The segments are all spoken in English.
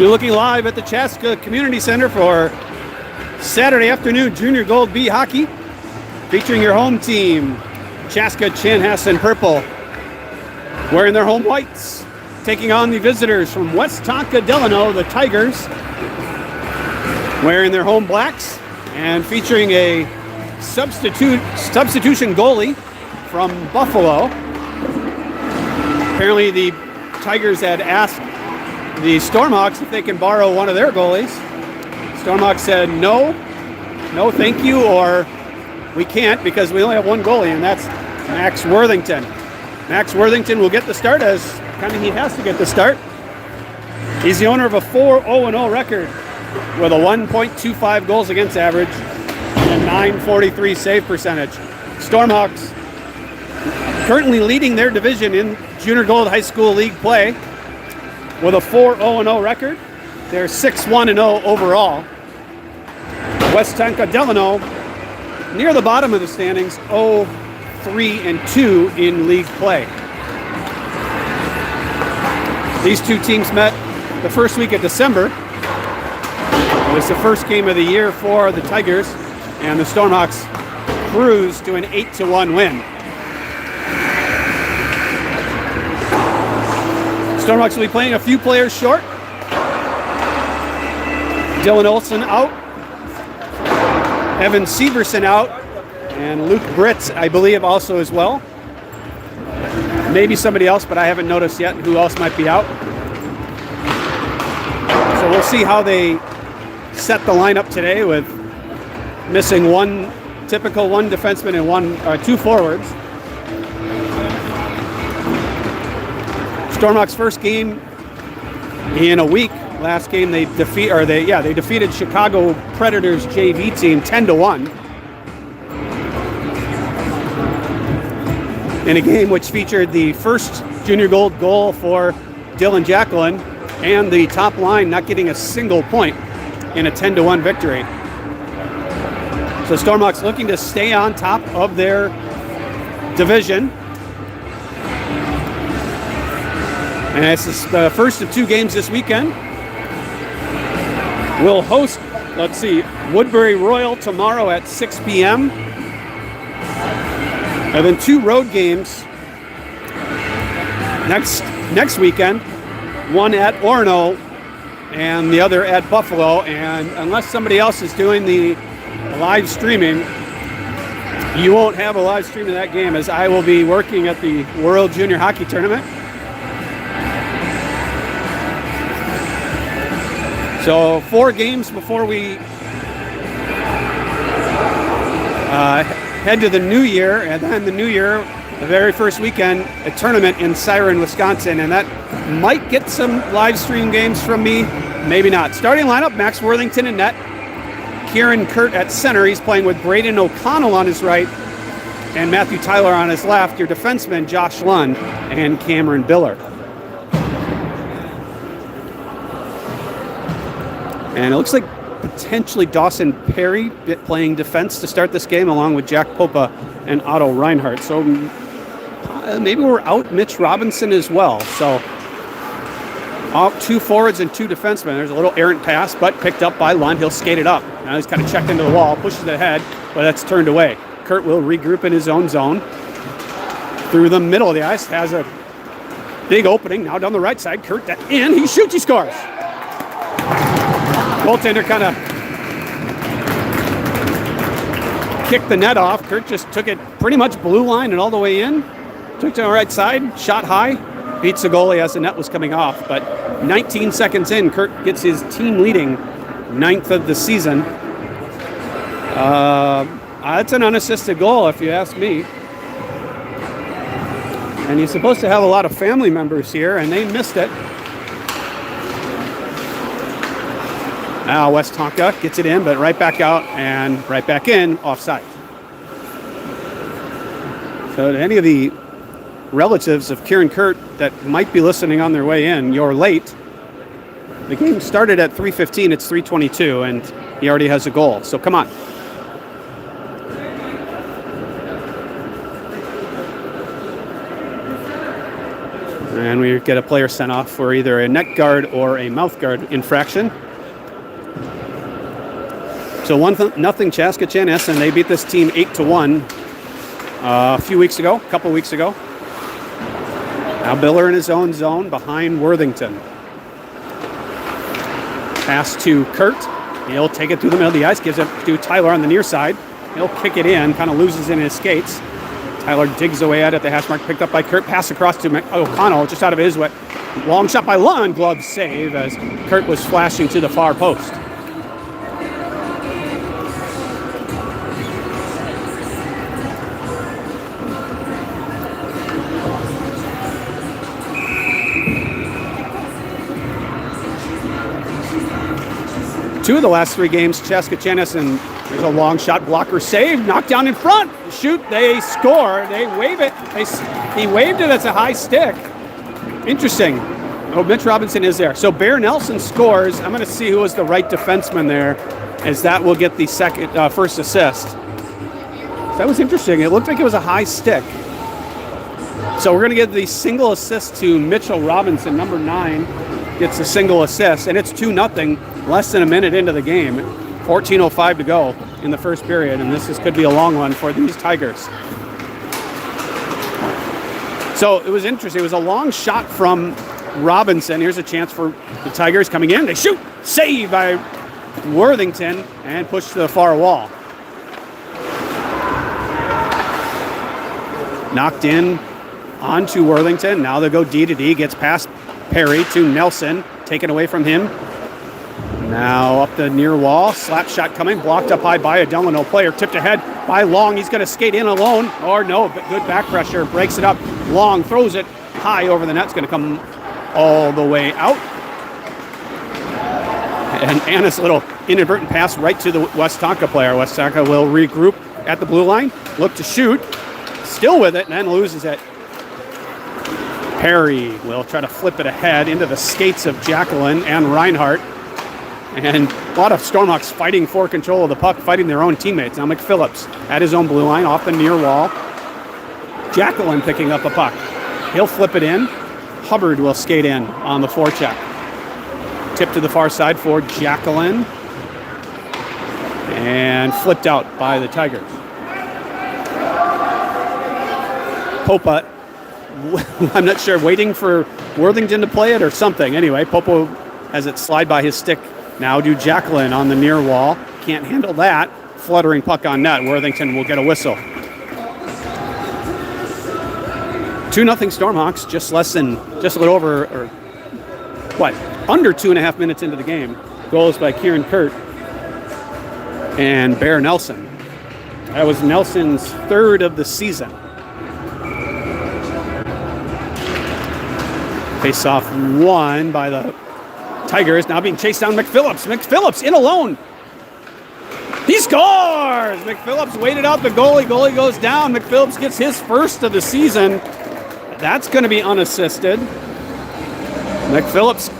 We're looking live at the Chaska Community Center for Saturday afternoon Junior Gold B hockey, featuring your home team, Chaska Chanhassen Purple, wearing their home whites, taking on the visitors from Westonka Delano, the Tigers, wearing their home blacks, and featuring a substitution goalie from Buffalo. Apparently the Tigers had asked the Stormhawks if they can borrow one of their goalies. Stormhawks said no thank you, or we can't because we only have one goalie, and that's Max Worthington. Max Worthington will get the start, as kind of he has to get the start. He's the owner of a 4-0-0 record with a 1.25 goals against average and a 943 save percentage. Stormhawks currently leading their division in Junior Gold High School League play with a 4-0-0 record. They're 6-1-0 overall. Westonka Delano near the bottom of the standings, 0-3-2 in league play. These two teams met the first week of December. It was the first game of the year for the Tigers, and the Stormhawks cruised to an 8-1 win. Stormhawks will be playing a few players short. Dylan Olson out, Evan Severson out, and Luke Britz, I believe, also as well. Maybe somebody else, but I haven't noticed yet who else might be out. So we'll see how they set the lineup today, with missing one defenseman and two forwards. Stormhawks' first game in a week. Last game they defeated Chicago Predators JV team 10-1 in a game which featured the first Junior Gold goal for Dylan Jacqueline and the top line not getting a single point in a 10-1 victory. So Stormhawks looking to stay on top of their division. And this is the first of two games this weekend. We'll host, Woodbury Royal tomorrow at 6 p.m. And then two road games next weekend, one at Orono and the other at Buffalo. And unless somebody else is doing the live streaming, you won't have a live stream of that game, as I will be working at the World Junior Hockey Tournament. So 4 games before we head to the new year, and then the new year, the very first weekend, a tournament in Siren, Wisconsin, and that might get some live stream games from me, maybe not. Starting lineup, Max Worthington in net, Kieran Kurt at center. He's playing with Braden O'Connell on his right and Matthew Tyler on his left. Your defensemen, Josh Lund and Cameron Biller. And it looks like potentially Dawson Perry playing defense to start this game, along with Jack Popa and Otto Reinhardt. So maybe we're out Mitch Robinson as well. So out 2 forwards and 2 defensemen. There's a little errant pass, but picked up by Lund. He'll skate it up. Now he's kind of checked into the wall, pushes it ahead, but that's turned away. Kurt will regroup in his own zone. Through the middle of the ice, has a big opening. Now down the right side, Kurt in. He shoots, he scores. Goaltender kind of kicked the net off. Kurt just took it pretty much blue line and all the way in. Took to the right side, shot high, beats the goalie as the net was coming off. But 19 seconds in, Kurt gets his team leading 9th of the season. That's an unassisted goal, if you ask me. And he's supposed to have a lot of family members here, and they missed it. Now Westonka gets it in, but right back out and right back in, offside. So to any of the relatives of Kieran Kurt that might be listening on their way in, you're late. The game started at 3:15, it's 3:22, and he already has a goal, so come on. And we get a player sent off for either a neck guard or a mouth guard infraction. So 1-0 Chaska Chanhassen. They beat this team 8-1 a couple weeks ago. Now Biller in his own zone behind Worthington. Pass to Kurt. He'll take it through the middle of the ice, gives it to Tyler on the near side. He'll kick it in, kind of loses in his skates. Tyler digs away at it. The hash mark picked up by Kurt. Pass across to O'Connell, just out of his way. Long shot by Lund. Glove save as Kurt was flashing to the far post. Two of the last 3 games, Chaska Chanhassen, there's a long shot, blocker save, knocked down in front, shoot, they score, they wave it, he waved it as a high stick. Interesting. Oh, Mitch Robinson is there. So Bear Nelson scores. I'm going to see who was the right defenseman there, as that will get the first assist. So that was interesting. It looked like it was a high stick. So we're going to give the single assist to Mitchell Robinson, number 9. Gets a single assist, and it's 2-0, less than a minute into the game. 14:05 to go in the first period, and this could be a long one for these Tigers. So it was interesting. It was a long shot from Robinson. Here's a chance for the Tigers coming in. They shoot. Save by Worthington and push to the far wall. Knocked in onto Worthington. Now they go D to D. Gets past Perry to Nelson, taken away from him. Now up the near wall, slap shot coming, blocked up high by a Delano player, tipped ahead by Long. He's going to skate in alone, or no, but good back pressure, breaks it up. Long throws it high over the net. It's going to come all the way out. And Anna's little inadvertent pass right to the Westonka player. Westonka will regroup at the blue line, look to shoot, still with it, and then loses it. Perry will try to flip it ahead into the skates of Jacqueline and Reinhardt. And a lot of Stormhawks fighting for control of the puck, fighting their own teammates. Now McPhillips at his own blue line, off the near wall. Jacqueline picking up a puck. He'll flip it in. Hubbard will skate in on the forecheck. Tip to the far side for Jacqueline. And flipped out by the Tigers. Popa, I'm not sure, waiting for Worthington to play it or something. Anyway, Popo has it slide by his stick. Now do Jacqueline on the near wall. Can't handle that. Fluttering puck on net. Worthington will get a whistle. 2-0 Stormhawks, just a little over, or under 2.5 minutes into the game. Goals by Kieran Kurt and Bear Nelson. That was Nelson's 3rd of the season. Face-off won by the Tigers, now being chased down McPhillips. McPhillips in alone. He scores! McPhillips waited out the goalie. Goalie goes down. McPhillips gets his 1st of the season. That's going to be unassisted. McPhillips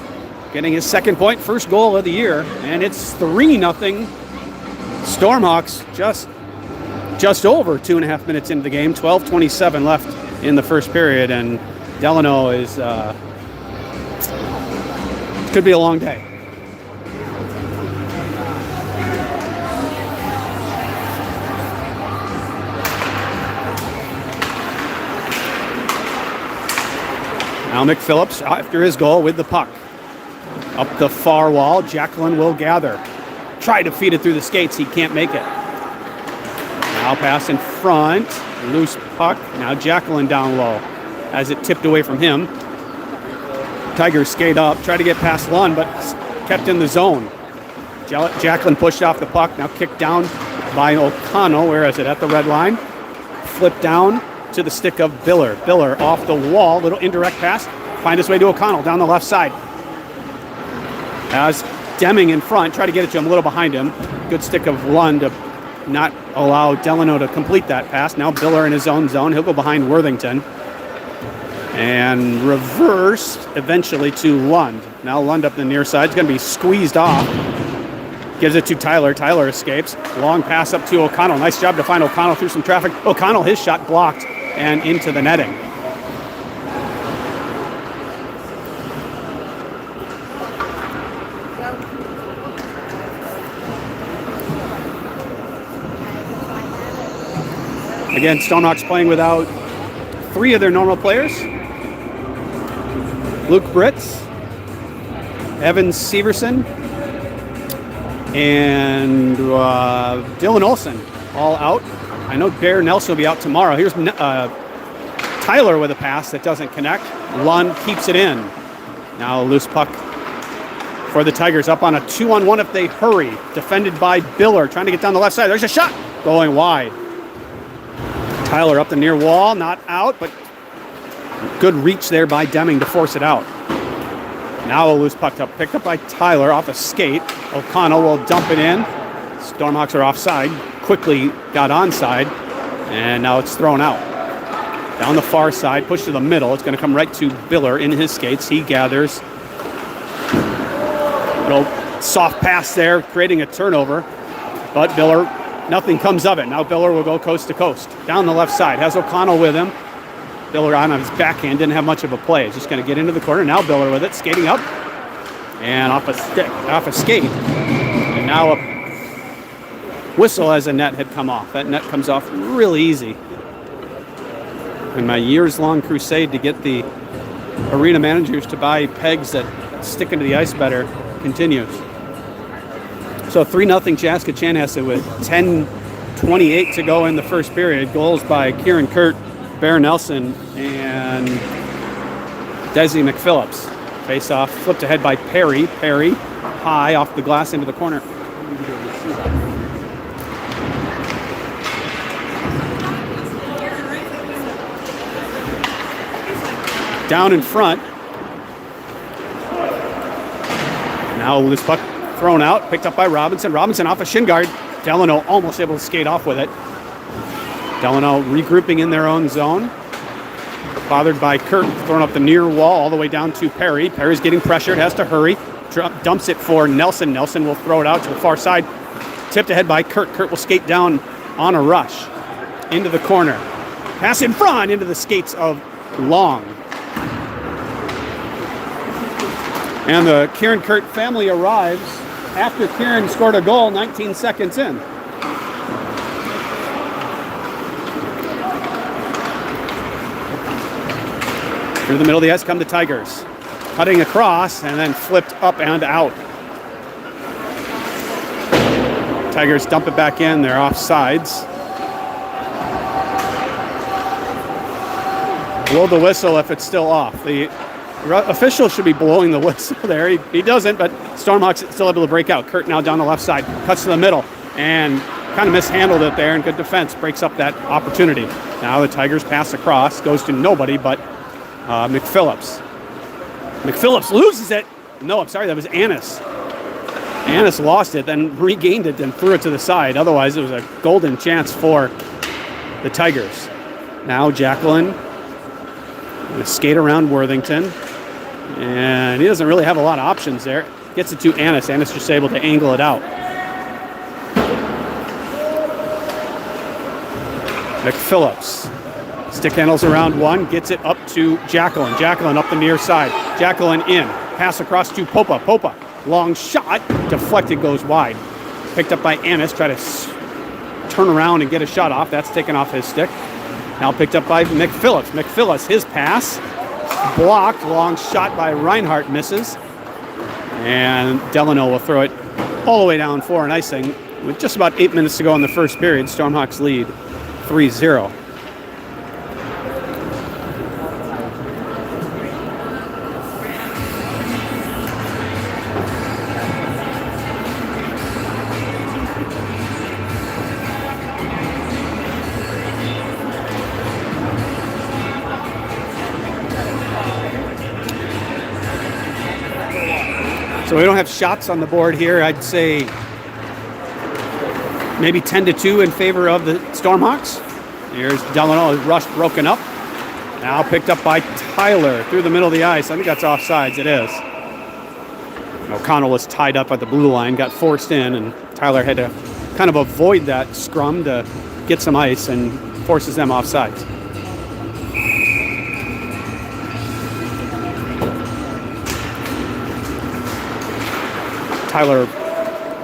getting his 2nd point, 1st goal of the year. And it's 3-0. Stormhawks just over 2.5 minutes into the game. 12:27 left in the first period. And Delano is... could be a long day. Now McPhillips after his goal with the puck. Up the far wall, Jacqueline will gather. Try to feed it through the skates, he can't make it. Now pass in front, loose puck. Now Jacqueline down low as it tipped away from him. Tigers skate up, try to get past Lund, but kept in the zone. Jacqueline pushed off the puck, now kicked down by O'Connell. Where is it? At the red line. Flipped down to the stick of Biller. Biller off the wall, little indirect pass. Find his way to O'Connell down the left side. As Deming in front, try to get it to him, a little behind him. Good stick of Lund to not allow Delano to complete that pass. Now Biller in his own zone. He'll go behind Worthington. And reversed eventually to Lund. Now Lund up the near side. It's going to be squeezed off. Gives it to Tyler. Tyler escapes. Long pass up to O'Connell. Nice job to find O'Connell through some traffic. O'Connell, his shot blocked and into the netting. Again, Stonehawks playing without 3 of their normal players. Luke Britz, Evan Severson, and Dylan Olson all out. I know Bear Nelson will be out tomorrow. Here's Tyler with a pass that doesn't connect. Lund keeps it in. Now a loose puck for the Tigers, up on a 2-on-1 if they hurry. Defended by Biller, trying to get down the left side. There's a shot going wide. Tyler up the near wall, not out, but good reach there by Deming to force it out. Now a loose puck picked up by Tyler off a skate. O'Connell will dump it in. Stormhawks are offside. Quickly got onside, and now it's thrown out. Down the far side, push to the middle. It's going to come right to Biller in his skates. He gathers. Little soft pass there, creating a turnover. But Biller, nothing comes of it. Now Biller will go coast to coast. Down the left side, has O'Connell with him. Biller on his backhand, didn't have much of a play. He's just going to get into the corner. Now Biller with it, skating up. And off a skate. And now a whistle as a net had come off. That net comes off really easy. And my years-long crusade to get the arena managers to buy pegs that stick into the ice better continues. So 3-0 Chaska Chanhassen with 10:28 to go in the first period. Goals by Kieran Kurt, Bear Nelson, and Desi McPhillips. Face off, flipped ahead by Perry. Perry high off the glass into the corner. Down in front. Now this puck thrown out, picked up by Robinson. Robinson off a shin guard. Delano almost able to skate off with it. Delano regrouping in their own zone. Bothered by Kurt, thrown up the near wall all the way down to Perry. Perry's getting pressured, has to hurry. Dumps it for Nelson. Nelson will throw it out to the far side. Tipped ahead by Kurt. Kurt will skate down on a rush into the corner. Pass in front into the skates of Long. And the Kieran Kurt family arrives after Kieran scored a goal 19 seconds in. Through the middle of the ice come the Tigers. Cutting across and then flipped up and out. Tigers dump it back in. They're off sides. Blow the whistle if it's still off. The official should be blowing the whistle there. He doesn't, but Stormhawks still able to break out. Kurt now down the left side. Cuts to the middle and kind of mishandled it there, and good defense breaks up that opportunity. Now the Tigers pass across. Goes to nobody but McPhillips. McPhillips loses it. No, I'm sorry, that was Annis. Annis lost it, then regained it, and threw it to the side. Otherwise, it was a golden chance for the Tigers. Now Jacqueline going to skate around Worthington. And he doesn't really have a lot of options there. Gets it to Annis. Annis just able to angle it out. McPhillips. Stick handles around one, gets it up to Jacqueline. Jacqueline up the near side. Jacqueline in. Pass across to Popa. Popa. Long shot. Deflected, goes wide. Picked up by Annis. Try to turn around and get a shot off. That's taken off his stick. Now picked up by McPhillips. McPhillips, his pass. Blocked. Long shot by Reinhardt, misses. And Delano will throw it all the way down for an icing. With just about 8 minutes to go in the first period, Stormhawks lead 3-0. So we don't have shots on the board here. I'd say maybe 10-2 in favor of the Stormhawks. Here's Delano, rush broken up. Now picked up by Tyler through the middle of the ice. I think that's offsides. It is. O'Connell was tied up at the blue line, got forced in, and Tyler had to kind of avoid that scrum to get some ice and forces them offsides. Tyler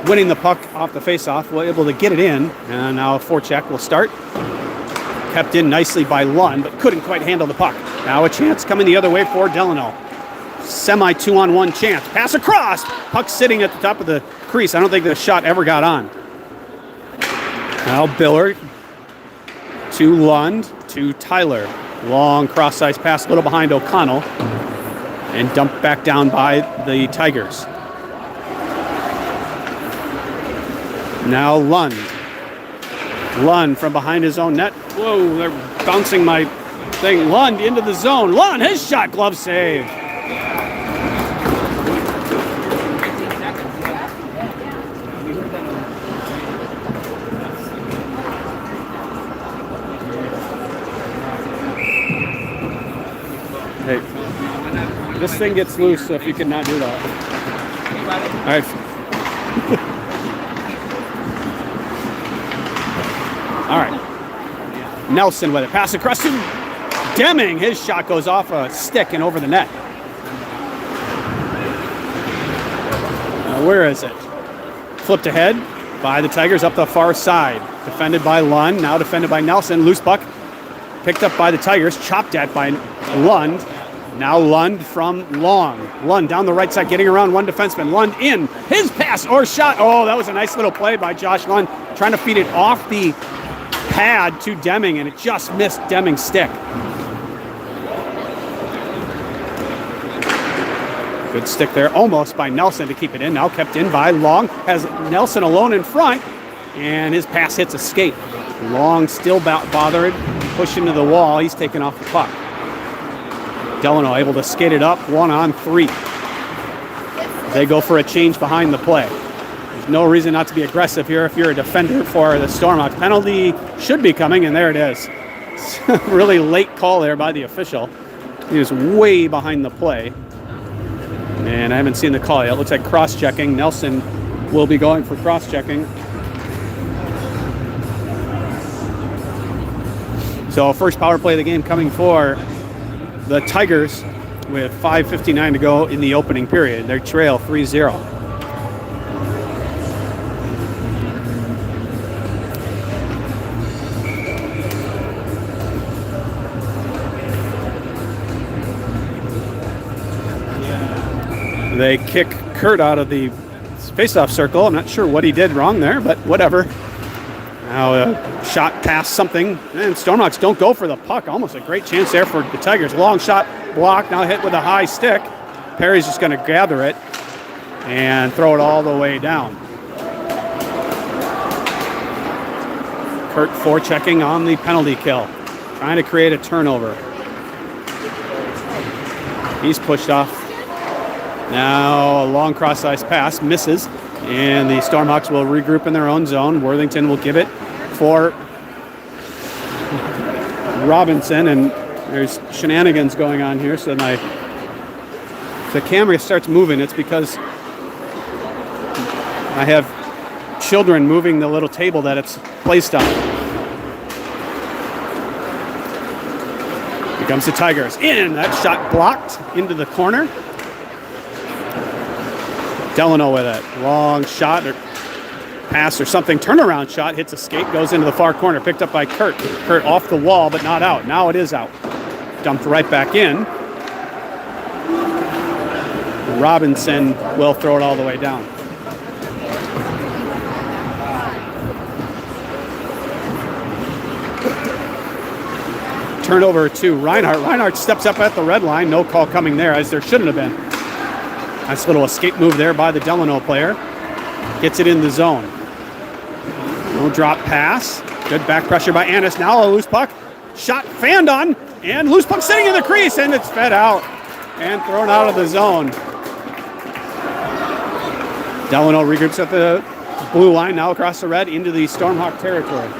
winning the puck off the faceoff, able to get it in, and now a forecheck will start. kept in nicely by Lund, but couldn't quite handle the puck. Now a chance coming the other way for Delano. Semi 2-on-1 chance. Pass across. Puck sitting at the top of the crease. I don't think the shot ever got on. Now Biller to Lund to Tyler. Long cross-ice pass, a little behind O'Connell, and dumped back down by the Tigers. Now Lund. Lund from behind his own net. Whoa, they're bouncing my thing. Lund into the zone. Lund, his shot, glove save. Hey, this thing gets loose, so if you could not do that. All right. All right. Nelson with it. Pass across to Deming. His shot goes off a stick and over the net. Where is it? Flipped ahead by the Tigers up the far side. Defended by Lund. Now defended by Nelson. Loose puck. Picked up by the Tigers. Chopped at by Lund. Now Lund from Long. Lund down the right side, getting around one defenseman. Lund in. His pass or shot. Oh, that was a nice little play by Josh Lund. Trying to feed it off the pad to Deming, and it just missed Deming's stick. Good stick there, almost by Nelson to keep it in. Now kept in by Long. Has Nelson alone in front, and his pass hits a skate. Long still bothered, pushed into the wall. He's taken off the puck. Delano able to skate it up 1-on-3. They go for a change behind the play. There's no reason not to be aggressive here if you're a defender for the Stormhawks. Penalty should be coming, and there it is. Really late call there by the official. He was way behind the play. And I haven't seen the call yet. It looks like cross-checking. Nelson will be going for cross-checking. So first power play of the game coming for the Tigers with 5:59 to go in the opening period. They trail 3-0. They kick Kurt out of the faceoff circle. I'm not sure what he did wrong there, but whatever. Now a shot past something, and Stormhawks don't go for the puck. Almost a great chance there for the Tigers. Long shot blocked, now hit with a high stick. Perry's just going to gather it and throw it all the way down. Kurt forechecking on the penalty kill, trying to create a turnover. He's pushed off. Now a long cross-ice pass, misses, and the Stormhawks will regroup in their own zone. Worthington will give it for Robinson, and there's shenanigans going on here. So if the camera starts moving, it's because I have children moving the little table that it's placed on. Here comes the Tigers. In, that shot blocked into the corner. Delano with it. Long shot or pass or something. Turnaround shot. Hits a skate. Goes into the far corner. Picked up by Kurt. Kurt off the wall, but not out. Now it is out. Dumped right back in. Robinson will throw it all the way down. Turnover to Reinhardt. Reinhardt steps up at the red line. No call coming there, as there shouldn't have been. Nice little escape move there by the Delano player. Gets it in the zone. No drop pass. Good back pressure by Annis. Now a loose puck. Shot fanned on. And loose puck sitting in the crease. And it's fed out. And thrown out of the zone. Delano regroups at the blue line. Now across the red into the Stormhawk territory.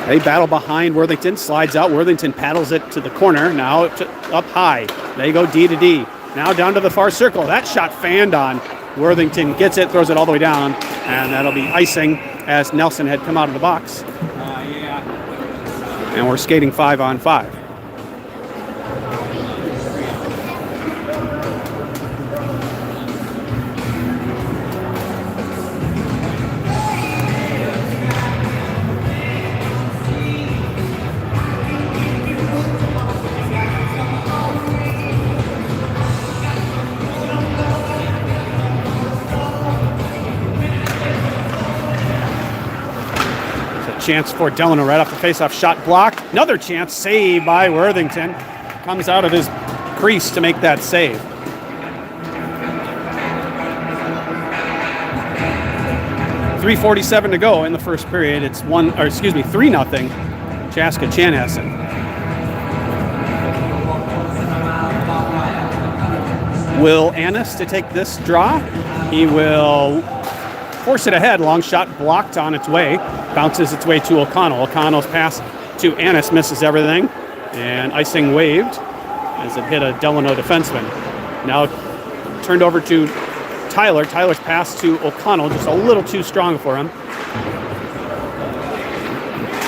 They battle behind Worthington, slides out. Worthington paddles it to the corner. Now up high. They go D to D. Now down to the far circle. That shot fanned on. Worthington gets it, throws it all the way down, and that'll be icing as Nelson had come out of the box. And we're skating 5-on-5. chance for Delano right off the faceoff. Shot blocked. Another chance. Save by Worthington. Comes out of his crease to make that save. .347 to go in the first period. It's 3-0 Chaska Chanhassen. Will Annis to take this draw. He will force it ahead. Long shot blocked on its way. Bounces its way to O'Connell. O'Connell's pass to Annis misses everything. And icing waved as it hit a Delano defenseman. Now turned over to Tyler. Tyler's pass to O'Connell, just a little too strong for him.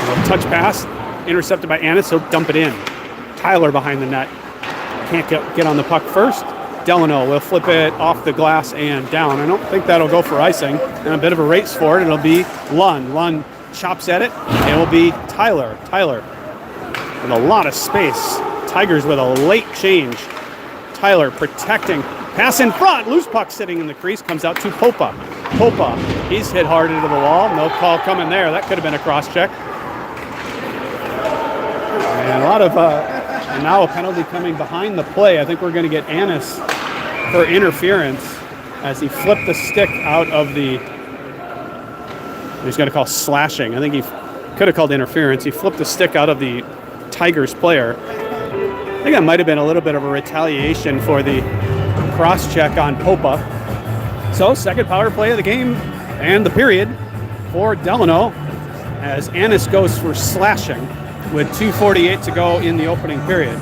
A touch pass, intercepted by Annis. He'll dump it in. Tyler behind the net. Can't get on the puck first. Delano will flip it off the glass and down. I don't think that'll go for icing. And a bit of a race for it. It'll be Lund. Lund chops at it. It will be Tyler. Tyler with a lot of space. Tigers with a late change. Tyler protecting. Pass in front. Loose puck sitting in the crease. Comes out to Popa. Popa. He's hit hard into the wall. No call coming there. That could have been a cross check. And a lot of... and now a penalty coming behind the play. I think we're going to get Annis for interference as he flipped the stick out of the... He's going to call slashing. I think he could have called interference. He flipped the stick out of the Tigers player. I think that might have been a little bit of a retaliation for the cross-check on Popa. So, second power play of the game and the period for Delano as Annis goes for slashing with 2:48 to go in the opening period.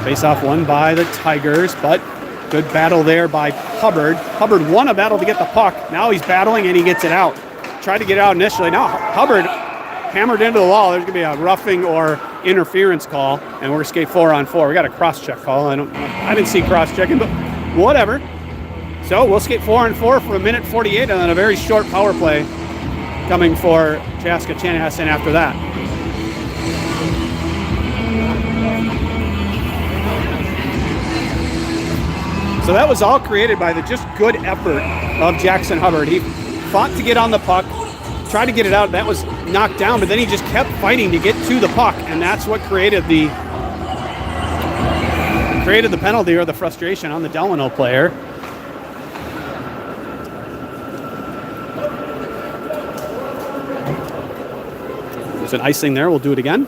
Face-off won by the Tigers, but good battle there by Hubbard. Hubbard won a battle to get the puck. Now he's battling and he gets it out. Tried to get it out initially. Now Hubbard hammered into the wall. There's going to be a roughing or interference call, and we're going to skate 4-on-4. We got a cross-check call. I didn't see cross-checking, but whatever. So we'll skate 4-on-4 for 1:48, and then a very short power play coming for Chaska Chanhassen after that. So that was all created by the just good effort of Jackson Hubbard. He fought to get on the puck, tried to get it out. That was knocked down, but then he just kept fighting to get to the puck, and that's what created the penalty or the frustration on the Delano player. There's an icing there. We'll do it again.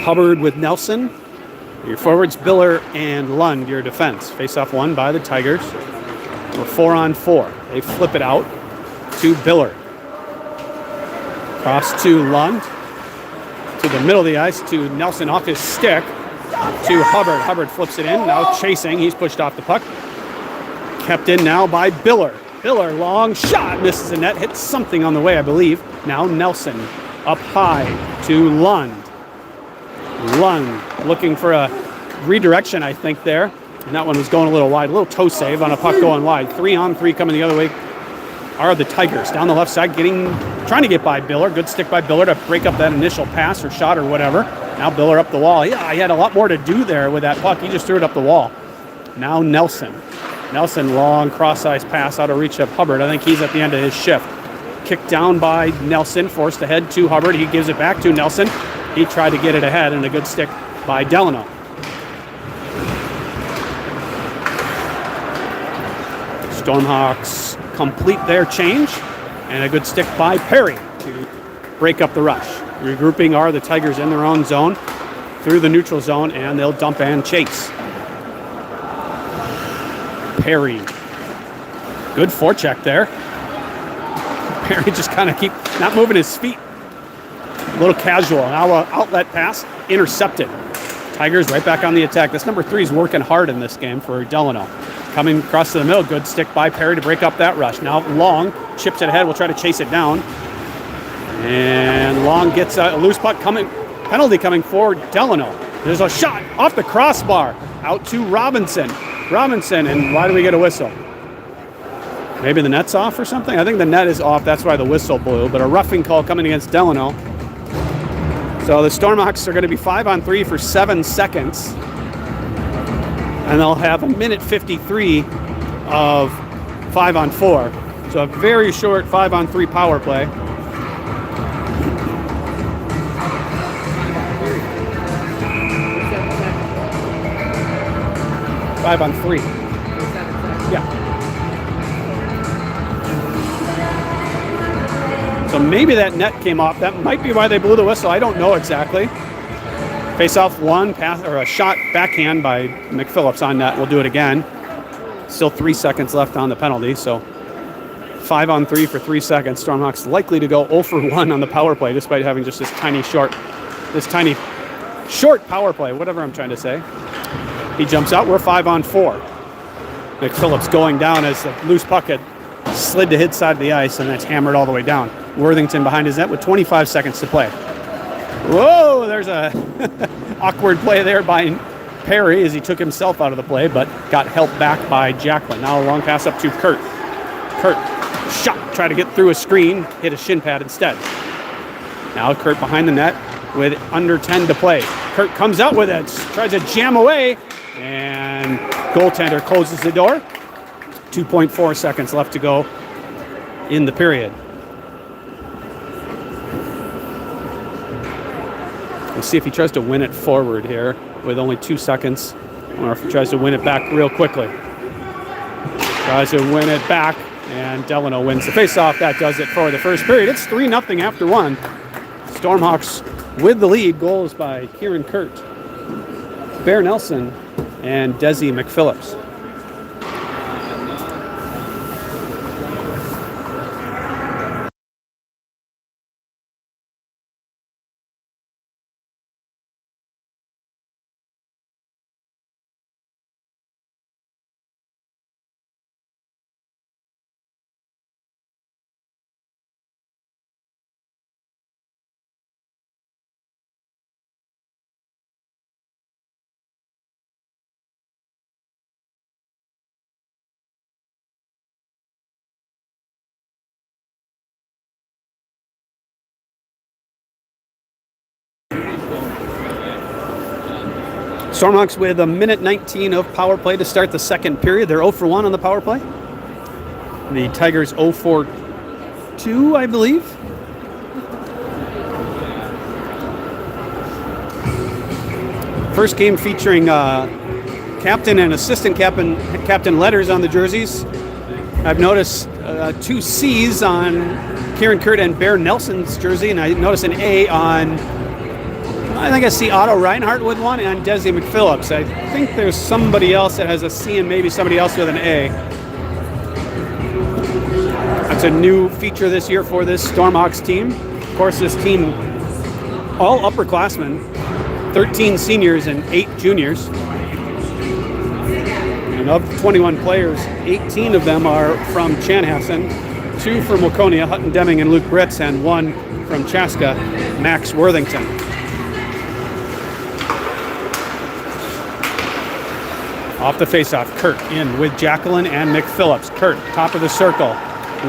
Hubbard with Nelson. Your forwards, Biller and Lund, your defense. Face-off won by the Tigers. We're 4-on-4. They flip it out to Biller. Cross to Lund. To the middle of the ice to Nelson off his stick. To Hubbard. Hubbard flips it in. Now chasing. He's pushed off the puck. Kept in now by Biller. Biller, long shot. Misses the net. Hits something on the way, I believe. Now Nelson up high to Lund. Lund looking for a redirection, I think, there. And that one was going a little wide. A little toe save on a puck going wide. 3-on-3 coming the other way are the Tigers. Down the left side, trying to get by Biller. Good stick by Biller to break up that initial pass or shot or whatever. Now Biller up the wall. Yeah, he had a lot more to do there with that puck. He just threw it up the wall. Now Nelson. Nelson, long cross-ice pass out of reach of Hubbard. I think he's at the end of his shift. Kicked down by Nelson, forced ahead to Hubbard. He gives it back to Nelson. He tried to get it ahead, and a good stick by Delano. Stormhawks complete their change, and a good stick by Perry to break up the rush. Regrouping are the Tigers in their own zone through the neutral zone, and they'll dump and chase. Perry. Good forecheck there. Perry just kind of not moving his feet. A little casual. Now outlet pass intercepted. Tigers right back on the attack. This number 3 is working hard in this game for Delano. Coming across to the middle. Good stick by Perry to break up that rush. Now Long chips it ahead. We'll try to chase it down. And Long gets a loose puck coming. Penalty coming for Delano. There's a shot off the crossbar. Out to Robinson. Robinson, and why do we get a whistle? Maybe the net's off or something? I think the net is off. That's why the whistle blew. But a roughing call coming against Delano. So the Stormhawks are going to be 5-on-3 for 7 seconds. And they'll have a minute 53 of 5-on-4. So a very short 5-on-3 power play. Five on 3. Yeah. So maybe that net came off. That might be why they blew the whistle. I don't know exactly. Face off one pass or a shot backhand by McPhillips on net. We'll do it again. Still 3 seconds left on the penalty. So 5-on-3 for 3 seconds. Stormhawks likely to go 0 for 1 on the power play, despite having just this tiny short power play. Whatever I'm trying to say. He jumps out. We're 5-on-4. McPhillips going down as the loose puck had slid to his side of the ice, and that's hammered all the way down. Worthington behind his net with 25 seconds to play. Whoa, there's a awkward play there by Perry as he took himself out of the play, but got helped back by Jacqueline. Now a long pass up to Kurt. Kurt shot, tried to get through a screen, hit a shin pad instead. Now Kurt behind the net with under 10 to play. Kurt comes out with it, tries to jam away, and goaltender closes the door. 2.4 seconds left to go in the period. We'll see if he tries to win it forward here with only 2 seconds, or if he tries to win it back real quickly. Tries to win it back, and Delano wins the faceoff. That does it for the first period. It's 3-0 after 1. Stormhawks with the lead. Goals by Kieran Kurt, Bear Nelson, and Desi McPhillips. Stormhawks with a minute 19 of power play to start the second period. They're 0 for 1 on the power play. The Tigers 0 for 2, I believe. First game featuring captain and assistant captain letters on the jerseys. I've noticed 2 C's on Kieran Kurt and Bear Nelson's jersey, and I noticed an A on, I think I see Otto Reinhardt with one, and Desi McPhillips. I think there's somebody else that has a C and maybe somebody else with an A. That's a new feature this year for this Stormhawks team. Of course, this team, all upperclassmen, 13 seniors and 8 juniors. And of 21 players, 18 of them are from Chanhassen, 2 from Waconia, Hutton Deming and Luke Britz, and 1 from Chaska, Max Worthington. Off the faceoff, Kurt in with Jacqueline and McPhillips. Kurt, top of the circle,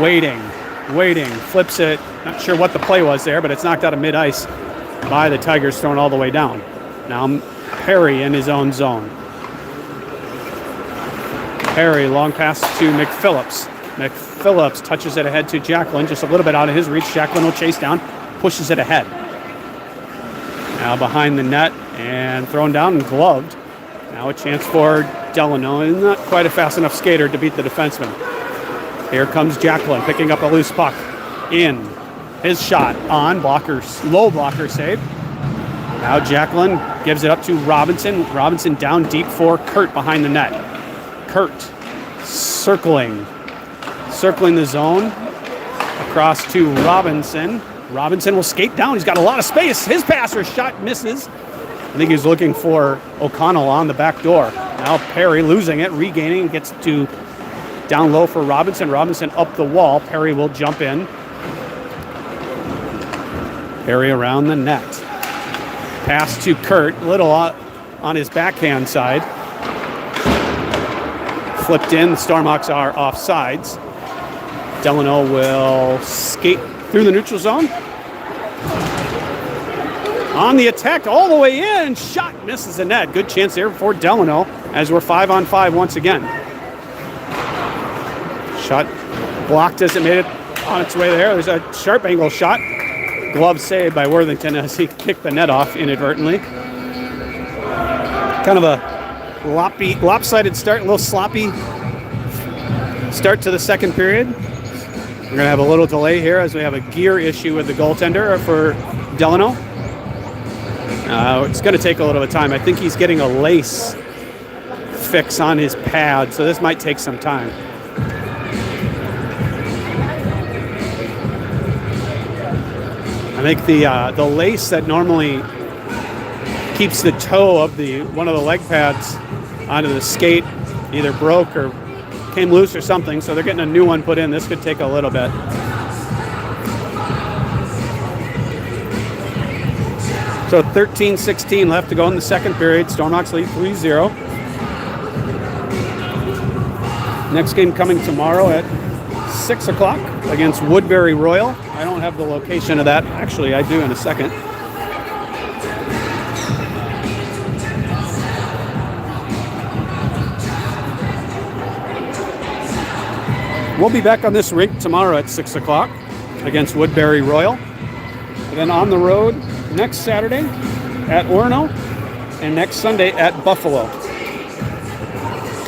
waiting, flips it. Not sure what the play was there, but it's knocked out of mid-ice by the Tigers, thrown all the way down. Now Perry in his own zone. Perry, long pass to McPhillips. McPhillips touches it ahead to Jacqueline, just a little bit out of his reach. Jacqueline will chase down, pushes it ahead. Now behind the net and thrown down and gloved. Now a chance for Delano, and not quite a fast enough skater to beat the defenseman. Here comes Jacqueline picking up a loose puck. In. His shot on low blocker save. Now Jacqueline gives it up to Robinson. Robinson down deep for Kurt behind the net. Kurt circling the zone. Across to Robinson. Robinson will skate down. He's got a lot of space. His pass or shot misses. I think he's looking for O'Connell on the back door. Now Perry losing it, regaining, gets to down low for Robinson. Robinson up the wall. Perry will jump in. Perry around the net. Pass to Kurt, little on his backhand side. Flipped in, the Stormhawks are offsides. Delano will skate through the neutral zone. On the attack, all the way in. Shot misses the net. Good chance there for Delano as we're 5-on-5 once again. Shot blocked as it made it on its way there. There's a sharp angle shot. Glove saved by Worthington as he kicked the net off inadvertently. Kind of a lopsided start, a little sloppy start to the second period. We're going to have a little delay here as we have a gear issue with the goaltender for Delano. It's going to take a little bit of time. I think he's getting a lace fix on his pad, so this might take some time. I think the lace that normally keeps the toe of one of the leg pads onto the skate either broke or came loose or something, so they're getting a new one put in. This could take a little bit. So 13-16 left to go in the second period. Stormhawks lead 3-0. Next game coming tomorrow at 6 o'clock against Woodbury Royal. I don't have the location of that. Actually, I do in a second. We'll be back on this rink tomorrow at 6 o'clock against Woodbury Royal. And then on the road next Saturday at Orono and next Sunday at Buffalo.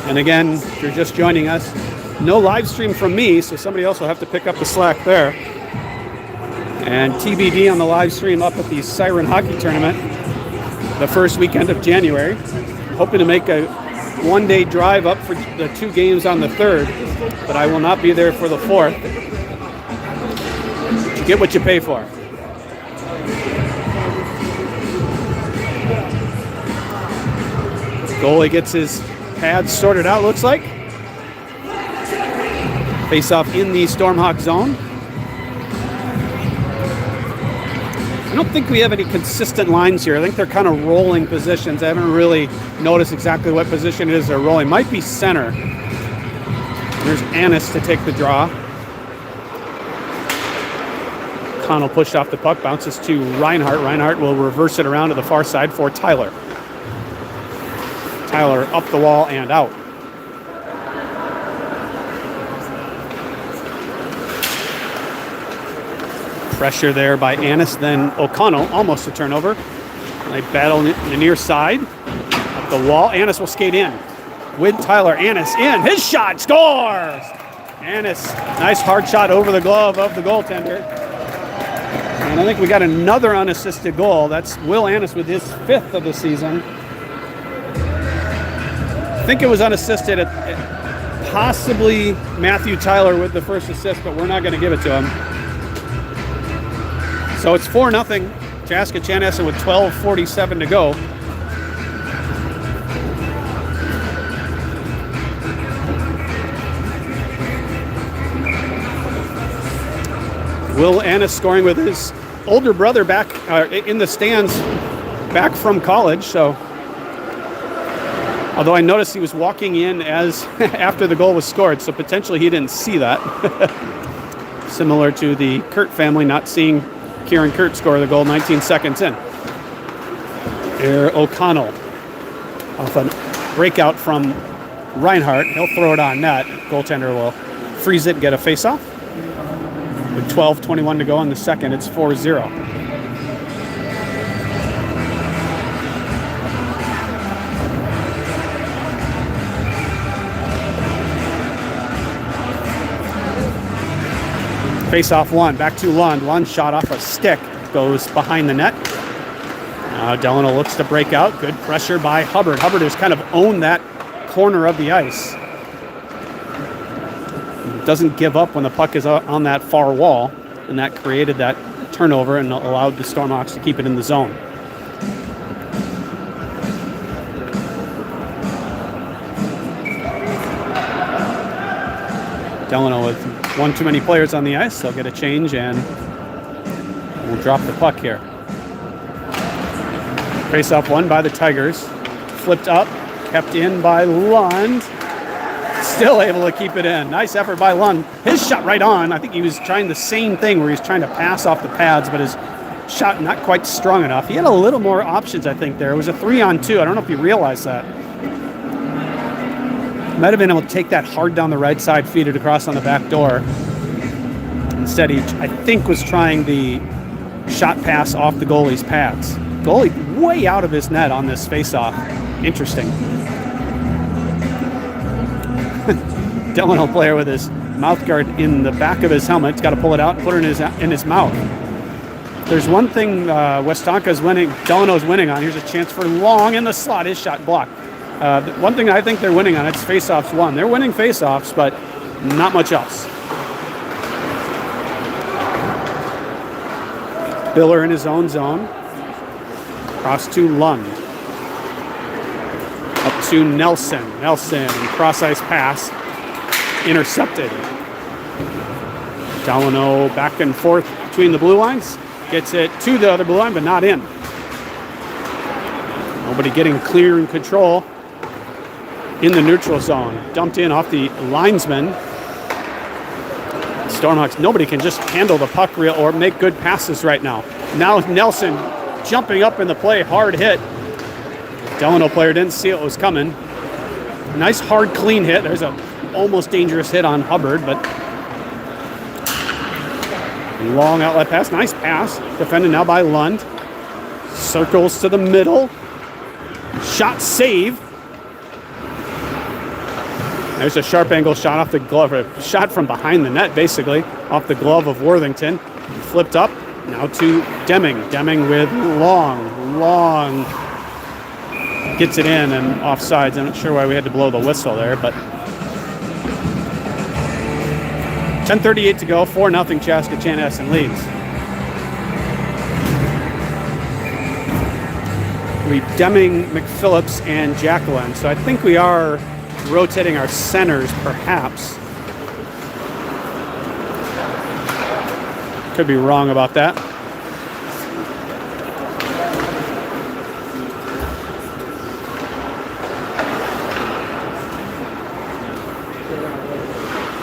And again, if you're just joining us, no live stream from me, so somebody else will have to pick up the slack there. And TBD on the live stream up at the Siren Hockey Tournament the first weekend of January. Hoping to make a one-day drive up for the 2 games on the 3rd, but I will not be there for the 4th. You get what you pay for. Goalie gets his pads sorted out, looks like. Face off in the Stormhawk zone. I don't think we have any consistent lines here. I think they're kind of rolling positions. I haven't really noticed exactly what position it is they're rolling. Might be center. There's Annis to take the draw. Connell pushed off the puck, bounces to Reinhardt. Reinhardt will reverse it around to the far side for Tyler. Tyler up the wall and out. Pressure there by Annis, then O'Connell, almost a turnover. They battle in the near side. Up the wall, Annis will skate in. With Tyler, Annis in, his shot, scores! Annis, nice hard shot over the glove of the goaltender. And I think we got another unassisted goal. That's Will Annis with his 5th of the season. I think it was unassisted at possibly Matthew Tyler with the first assist, but we're not going to give it to him. So it's 4-0. Chaska Chanhassen with 12:47 to go. Will Annis scoring with his older brother back in the stands back from college. So, although I noticed he was walking in as after the goal was scored, so potentially he didn't see that. Similar to the Kurt family not seeing Kieran Kurt score the goal 19 seconds in. Here, O'Connell off a breakout from Reinhardt. He'll throw it on net. Goaltender will freeze it and get a face-off. With 12:21 to go in the second, it's 4-0. Face-off one, back to Lund. Lund shot off a stick, goes behind the net. Now Delano looks to break out. Good pressure by Hubbard. Hubbard has kind of owned that corner of the ice. Doesn't give up when the puck is on that far wall, and that created that turnover and allowed the Stormhawks to keep it in the zone. Delano with one too many players on the ice. They'll get a change and we'll drop the puck here. Face-off won by the Tigers. Flipped up, kept in by Lund. Still able to keep it in. Nice effort by Lund. His shot right on. I think he was trying the same thing where he's trying to pass off the pads, but his shot not quite strong enough. He had a little more options, I think, there. It was a 3-on-2. I don't know if you realized that. Might have been able to take that hard down the right side, feed it across on the back door. Instead, he, I think, was trying the shot pass off the goalie's pads. Goalie way out of his net on this face-off. Interesting. Delano player with his mouth guard in the back of his helmet. He's got to pull it out and put it in his mouth. There's one thing Westonka's winning, Delano's winning on. Here's a chance for Long in the slot. His shot blocked. One thing I think they're winning on, it's face-offs won. They're winning face-offs, but not much else. Biller in his own zone. Cross to Lund. Up to Nelson. Nelson, cross-ice pass. Intercepted. Delano back and forth between the blue lines. Gets it to the other blue line, but not in. Nobody getting clear and control in the neutral zone. Dumped in off the linesman. Stormhawks, nobody can just handle the puck real or make good passes right now. Now Nelson jumping up in the play, hard hit. Delano player didn't see it was coming. Nice hard clean hit. There's a almost dangerous hit on Hubbard, but long outlet pass. Nice pass. Defended now by Lund. Circles to the middle. Shot save. There's a sharp angle shot off the glove. A shot from behind the net, basically, off the glove of Worthington. Flipped up. Now to Deming. Deming with long. Gets it in and offsides. I'm not sure why we had to blow the whistle there, but 10:38 to go, 4-0 Chaska Chanhassen leads. We Deming, McPhillips, and Jacqueline. So I think we are rotating our centers, perhaps. Could be wrong about that.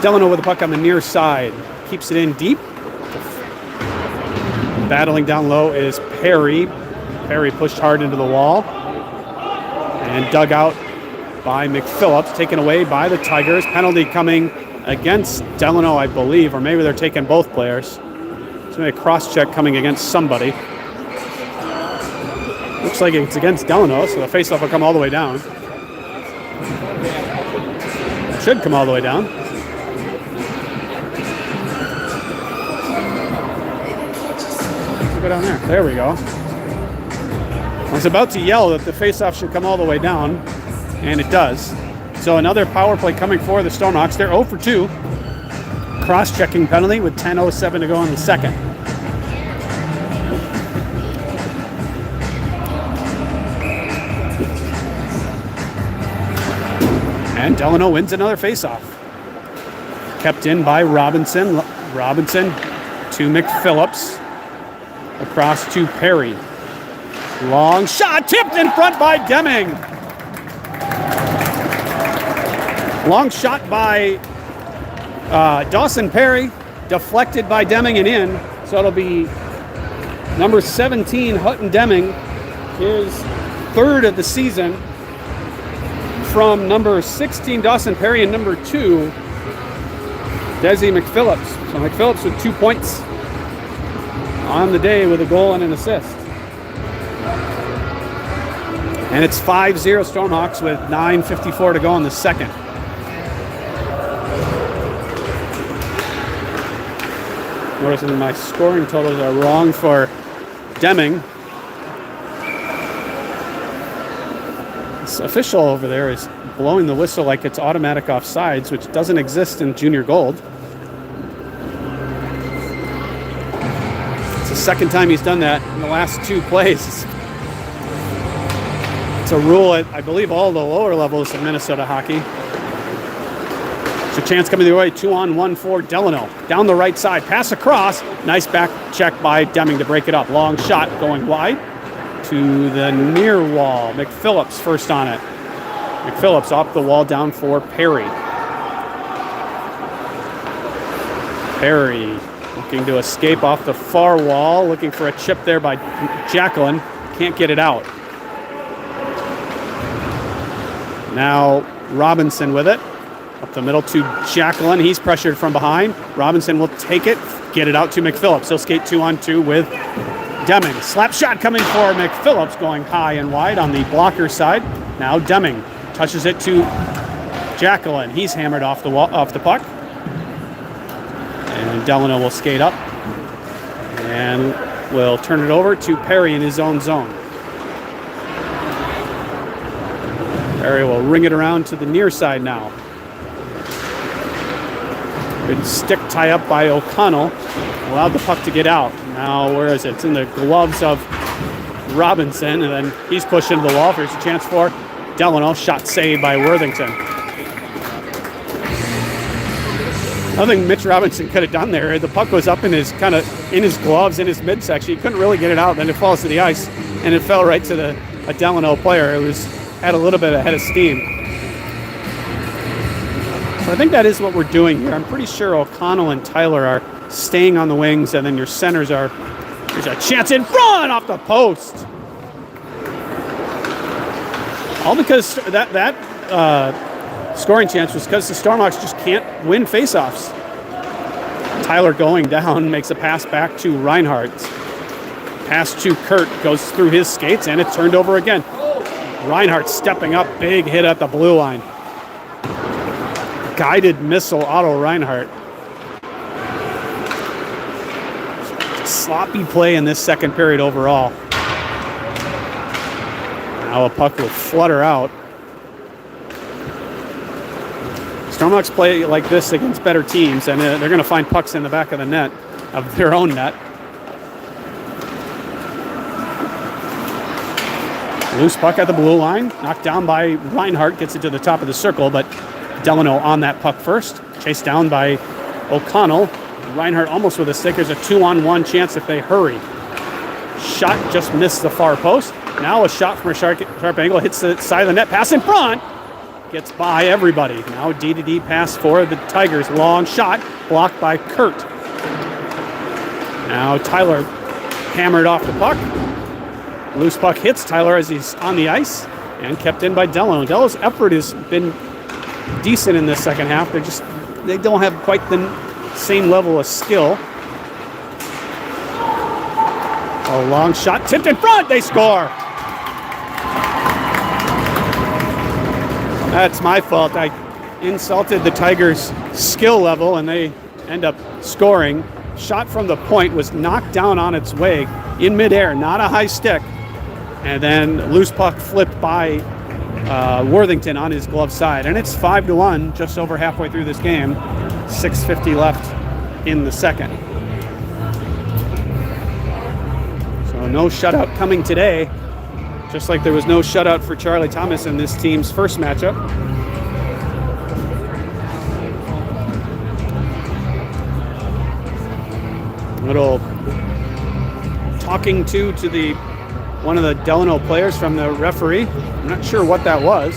Delano with the puck on the near side. Keeps it in deep. Battling down low is Perry. Perry pushed hard into the wall. And dug out by McPhillips. Taken away by the Tigers. Penalty coming against Delano, I believe. Or maybe they're taking both players. So maybe a cross-check coming against somebody. Looks like it's against Delano, so the face-off will come all the way down. It should come all the way down. Go down there. There we go. I was about to yell that the face-off should come all the way down, and it does. So another power play coming for the Stormhawks. They're 0 for 2. Cross-checking penalty with 10:07 to go in the second. And Delano wins another face-off. Kept in by Robinson. Robinson to McPhillips. Across to Perry. Long shot, tipped in front by Deming. Long shot by Dawson Perry, deflected by Deming and in. So it'll be number 17, Hutton Deming, his third of the season, from number 16, Dawson Perry, and number 2, Desi McPhillips. So McPhillips with 2 points on the day with a goal and an assist. And it's 5-0 Stormhawks with 9:54 to go in the second. Noticing my scoring totals are wrong for Deming. This official over there is blowing the whistle like it's automatic offsides, which doesn't exist in junior gold. It's the second time he's done that in the last 2 plays. It's a rule at, I believe, all the lower levels of Minnesota hockey. So chance coming the way, 2-on-1 for Delano. Down the right side, pass across. Nice back check by Deming to break it up. Long shot going wide to the near wall. McPhillips first on it. McPhillips off the wall down for Perry. Perry Looking to escape off the far wall, looking for a chip there by Jacqueline. Can't get it out. Now Robinson with it. Up the middle to Jacqueline. He's pressured from behind. Robinson will take it, get it out to McPhillips. He'll skate 2-on-2 with Deming. Slap shot coming for McPhillips, going high and wide on the blocker side. Now Deming touches it to Jacqueline. He's hammered off the wall, off the puck. And Delano will skate up and will turn it over to Perry in his own zone. Perry will ring it around to the near side now. Good stick tie up by O'Connell. Allowed the puck to get out. Now, where is it? It's in the gloves of Robinson, and then he's pushed into the wall. There's a chance for Delano. Shot saved by Worthington. Nothing Mitch Robinson could have done there. The puck was up in his gloves, in his midsection. He couldn't really get it out. Then it falls to the ice, and it fell right to a Delano player who had a little bit ahead of steam. So I think that is what we're doing here. I'm pretty sure O'Connell and Tyler are staying on the wings, and then your centers are. There's a chance in front off the post. All because that scoring chance was because the Stormhawks just can't win faceoffs. Tyler going down makes a pass back to Reinhardt. Pass to Kurt goes through his skates, and it's turned over again. Reinhardt stepping up, big hit at the blue line. Guided missile, Otto Reinhardt. Sloppy play in this second period overall. Now a puck will flutter out. Stormhawks play like this against better teams, and they're going to find pucks in the back of the net, of their own net. Loose puck at the blue line, knocked down by Reinhardt, gets it to the top of the circle, but Delano on that puck first. Chased down by O'Connell. Reinhardt almost with a stick. There's a 2-on-1 chance if they hurry. Shot just missed the far post. Now a shot from a sharp angle. Hits the side of the net. Pass in front. Gets by everybody. Now D-to-D pass for the Tigers. Long shot. Blocked by Kurt. Now Tyler hammered off the puck. Loose puck hits Tyler as he's on the ice. And kept in by Delano. Delano's effort has been decent in this second half. They don't have quite the same level of skill. A long shot tipped in front. They score. That's my fault. I insulted the Tigers' skill level, and they end up scoring. Shot from the point was knocked down on its way in midair, not a high stick. And then loose puck flipped by Worthington on his glove side, and it's 5-1 just over halfway through this game. 6:50 left in the second. So no shutout coming today, just like there was no shutout for Charlie Thomas in this team's first matchup. Little talking to the one of the Delano players from the referee. I'm not sure what that was.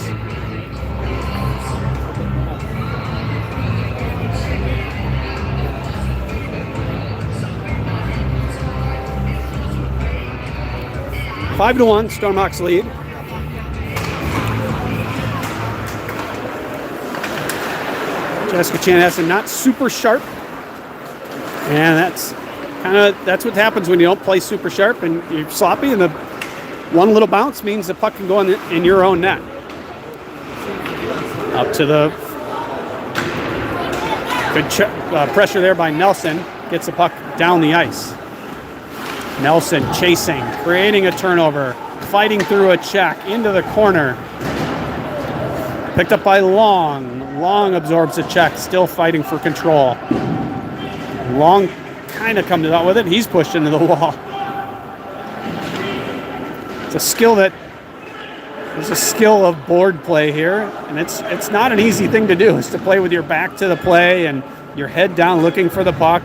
Five to 1, Stormhawks lead. Chaska Chanhassen not super sharp, and that's what happens when you don't play super sharp and you're sloppy, and the one little bounce means the puck can go in your own net. Up to the good pressure there by Nelson. Gets the puck down the ice. Nelson chasing, creating a turnover, fighting through a check into the corner. Picked up by Long. Long absorbs a check, still fighting for control. Long kind of comes out with it. He's pushed into the wall. It's a skill there's a skill of board play here, and it's not an easy thing to do. It's to play with your back to the play and your head down looking for the puck.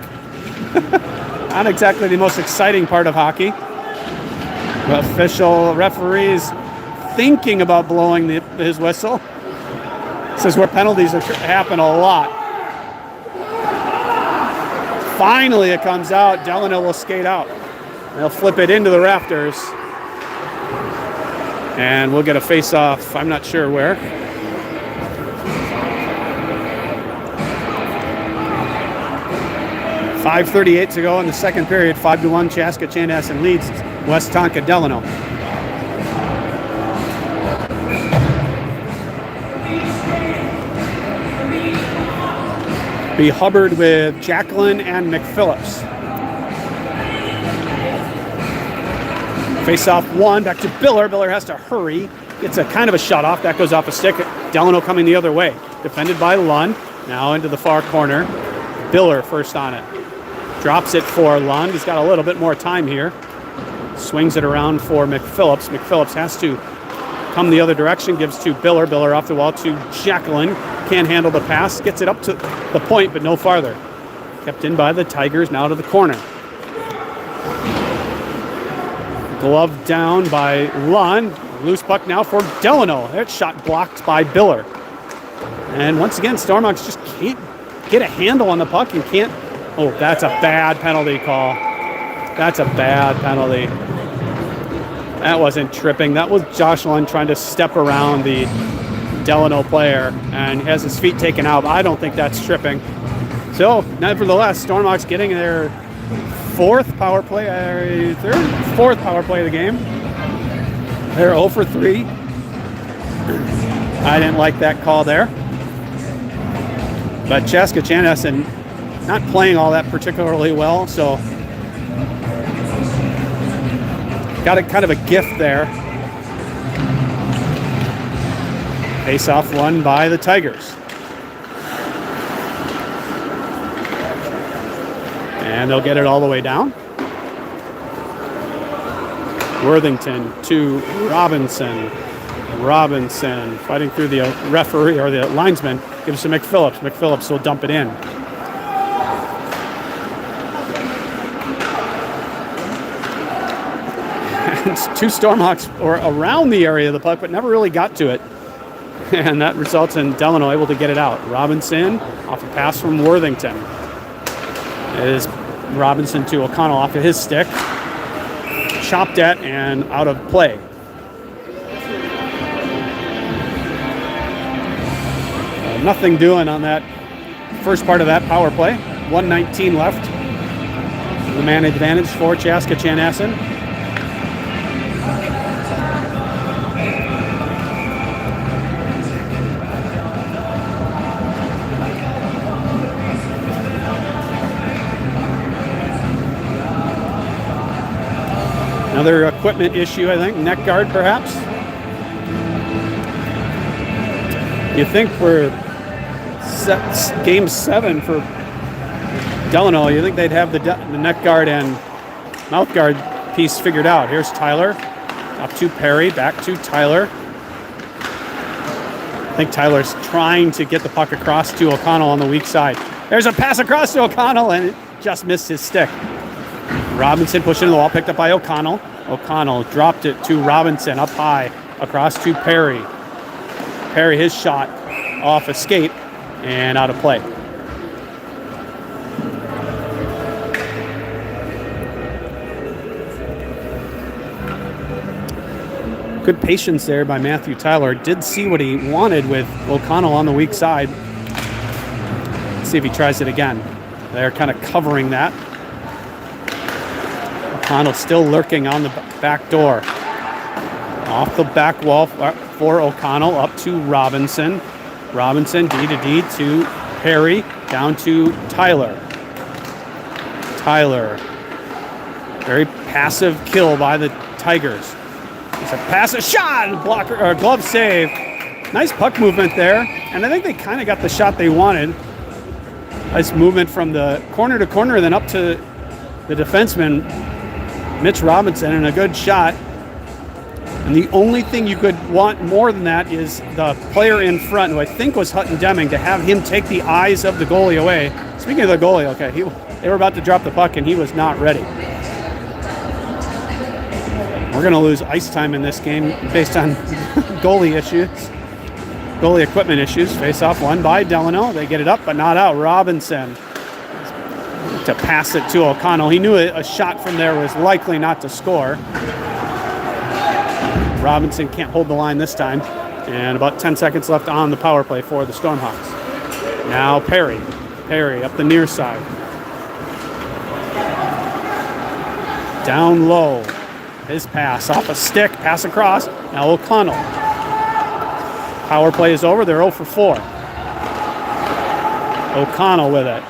Not exactly the most exciting part of hockey. The official referees thinking about blowing his whistle. This is where penalties happen a lot. finally it comes out. Delano will skate out. They'll flip it into the rafters. And we'll get a face-off. I'm not sure where. .5:38 to go in the second period. 5-1, Chaska Chanhassen leads Westonka Delano. Be Hubbard with Jacqueline and McPhillips. Face off one, back to Biller. Biller has to hurry. Gets a kind of a shot off. That goes off a stick. Delano coming the other way. Defended by Lund. Now into the far corner. Biller first on it. Drops it for Lund. He's got a little bit more time here. Swings it around for McPhillips. McPhillips has to come the other direction. Gives to Biller. Biller off the wall to Jacqueline. Can't handle the pass. Gets it up to the point, but no farther. Kept in by the Tigers. Now to the corner. Glove down by Lund. Loose puck now for Delano. That shot blocked by Biller. And once again, Stormhawks just can't get a handle on the puck and can't. Oh, that's a bad penalty call. That's a bad penalty. That wasn't tripping. That was Josh Lund trying to step around the Delano player and has his feet taken out. I don't think that's tripping. So, nevertheless, Stormhawks getting their fourth power play of the game. They're 0 for 3. I didn't like that call there. But Chaska Chanhassen not playing all that particularly well, so got a kind of a gift there. Face-off won by the Tigers. And they'll get it all the way down. Worthington to Robinson. Robinson fighting through the referee or the linesman. Gives to McPhillips. McPhillips will dump it in. And two Stormhawks are around the area of the puck, but never really got to it. And that results in Delano able to get it out. Robinson off a pass from Worthington. It is Robinson to O'Connell off of his stick. Chopped at and out of play. Nothing doing on that first part of that power play. 1:19 left. The man advantage for Chaska Chanhassen. Another equipment issue, I think. Neck guard, perhaps. You think we're game 7 for Delano. You think they'd have the neck guard and mouth guard piece figured out. Here's Tyler. Up to Perry. Back to Tyler. I think Tyler's trying to get the puck across to O'Connell on the weak side. There's a pass across to O'Connell, and it just missed his stick. Robinson pushing the wall, picked up by O'Connell. O'Connell dropped it to Robinson, up high, across to Perry. Perry, his shot off a skate and out of play. Good patience there by Matthew Tyler. Did see what he wanted with O'Connell on the weak side. Let's see if he tries it again. They're kind of covering that. O'Connell still lurking on the back door. Off the back wall for O'Connell, up to Robinson. Robinson, D to D to Perry, down to Tyler. Tyler. Very passive kill by the Tigers. It's a pass, a shot, blocker, or glove save. Nice puck movement there, and I think they kind of got the shot they wanted. Nice movement from the corner to corner, then up to the defenseman, Mitch Robinson, and a good shot. And the only thing you could want more than that is the player in front, who I think was Hutton Deming, to have him take the eyes of the goalie away. Speaking of the goalie, okay, they were about to drop the puck, and he was not ready. We're going to lose ice time in this game based on goalie equipment issues. Face-off won by Delano. They get it up, but not out. Robinson to pass it to O'Connell. He knew a shot from there was likely not to score. Robinson can't hold the line this time. And about 10 seconds left on the power play for the Stormhawks. Now Perry. Perry up the near side. Down low. His pass off a stick. Pass across. Now O'Connell. Power play is over. They're 0 for 4. O'Connell with it.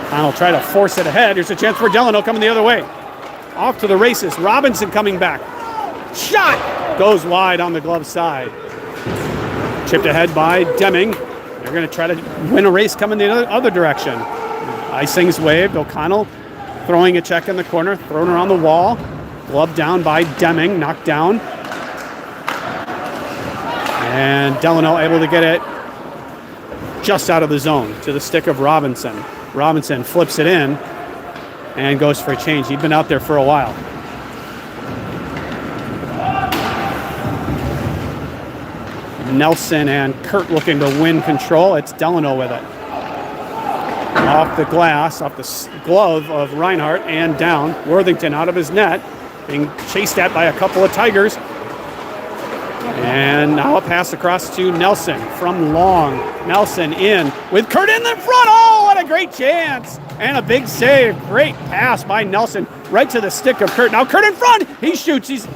O'Connell try to force it ahead. Here's a chance for Delano coming the other way. Off to the races. Robinson coming back. Shot! Goes wide on the glove side. Chipped ahead by Deming. They're going to try to win a race coming the other direction. Icing's waved. O'Connell throwing a check in the corner. Thrown around the wall. Glove down by Deming. Knocked down. And Delano able to get it just out of the zone to the stick of Robinson. Robinson flips it in and goes for a change. He'd been out there for a while. Nelson and Kurt looking to win control. It's Delano with it. Off the glass, off the glove of Reinhardt and down. Worthington out of his net, being chased at by a couple of Tigers. And now a pass across to Nelson from long. Nelson in with Kurt in the front. Oh, what a great chance. And a big save. Great pass by Nelson right to the stick of Kurt. Now Kurt in front. He shoots. He's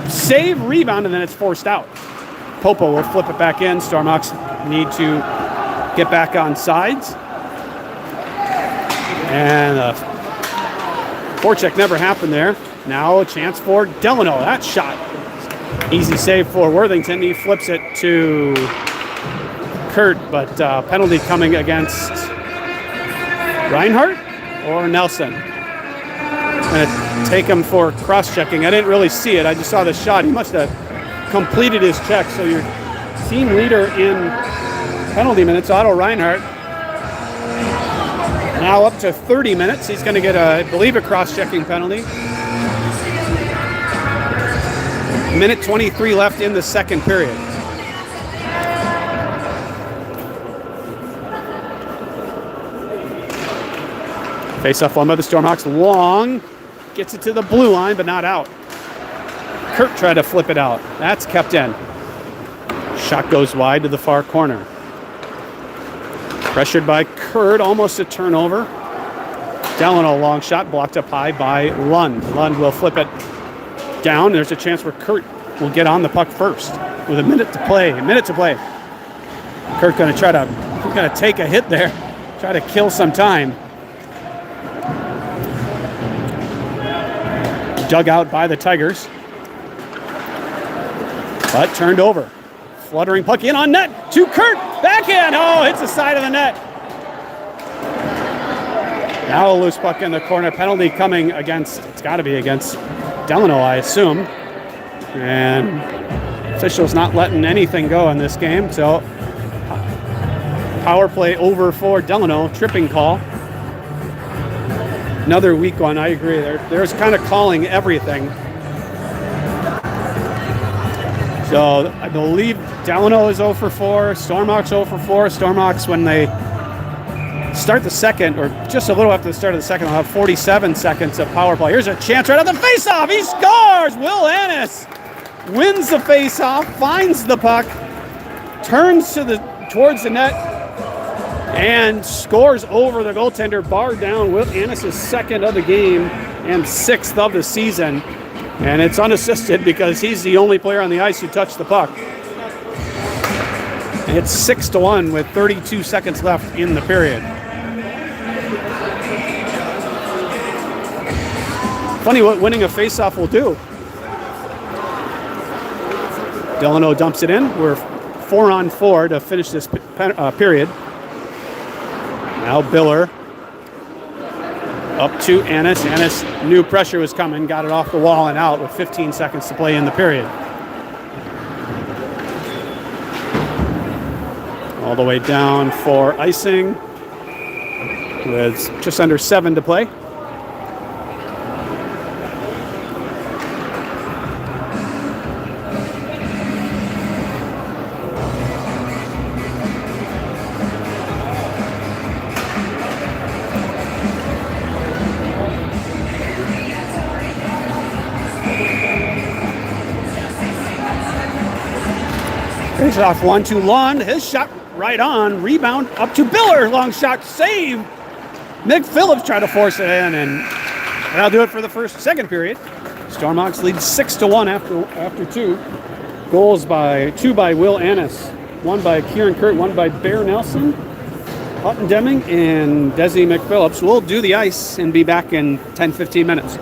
save, rebound, and then it's forced out. Popo will flip it back in. Stormhawks need to get back on sides. And forecheck never happened there. Now a chance for Delano. That shot. Easy save for Worthington. He flips it to Kurt, but penalty coming against Reinhardt or Nelson. Going to take him for cross-checking. I didn't really see it. I just saw the shot. He must have completed his check. So your team leader in penalty minutes, Otto Reinhardt, now up to 30 minutes. He's going to get, I believe, a cross-checking penalty. Minute 23 left in the second period. Face-off won by the Stormhawks. Long gets it to the blue line, but not out. Kurt tried to flip it out. That's kept in. Shot goes wide to the far corner. Pressured by Kurt, almost a turnover. Delano, long shot, blocked up high by Lund. Lund will flip it down. There's a chance where Kurt will get on the puck first with a minute to play. Kurt going to take a hit there, try to kill some time. Dug out by the Tigers. But turned over. Fluttering puck in on net to Kurt. Backhand. Oh, hits the side of the net. Now a loose puck in the corner. Penalty coming against, it's got to be against Delano, I assume. And officials not letting anything go in this game. So power play over for Delano. Tripping call. Another weak one, I agree. There's kind of calling everything. So I believe Delano is 0 for 4, Stormhawks 0 for 4. Stormhawks, when they start the second, or just a little after the start of the second, they'll have 47 seconds of power play. Here's a chance right at the face-off. He scores! Will Annis wins the face-off, finds the puck, turns towards the net, and scores over the goaltender. Bar down. Will Annis' second of the game and 6th of the season. And it's unassisted because he's the only player on the ice who touched the puck. And it's 6-1 with 32 seconds left in the period. Funny what winning a faceoff will do. Delano dumps it in. We're 4-on-4 to finish this period. Now Biller up to Annis. Annis knew pressure was coming, got it off the wall and out with 15 seconds to play in the period. All the way down for icing with just under 7 to play. Hands off 1-2 Lund. His shot right on. Rebound up to Biller. Long shot save. Mick Phillips tried to force it in, and that'll do it for the second period. Stormhawks lead 6-1 after two. Goals two by Will Annis, one by Kieran Kurt, one by Bear Nelson, Hutton Deming, and Desi McPhillips. We'll do the ice and be back in 10-15 minutes.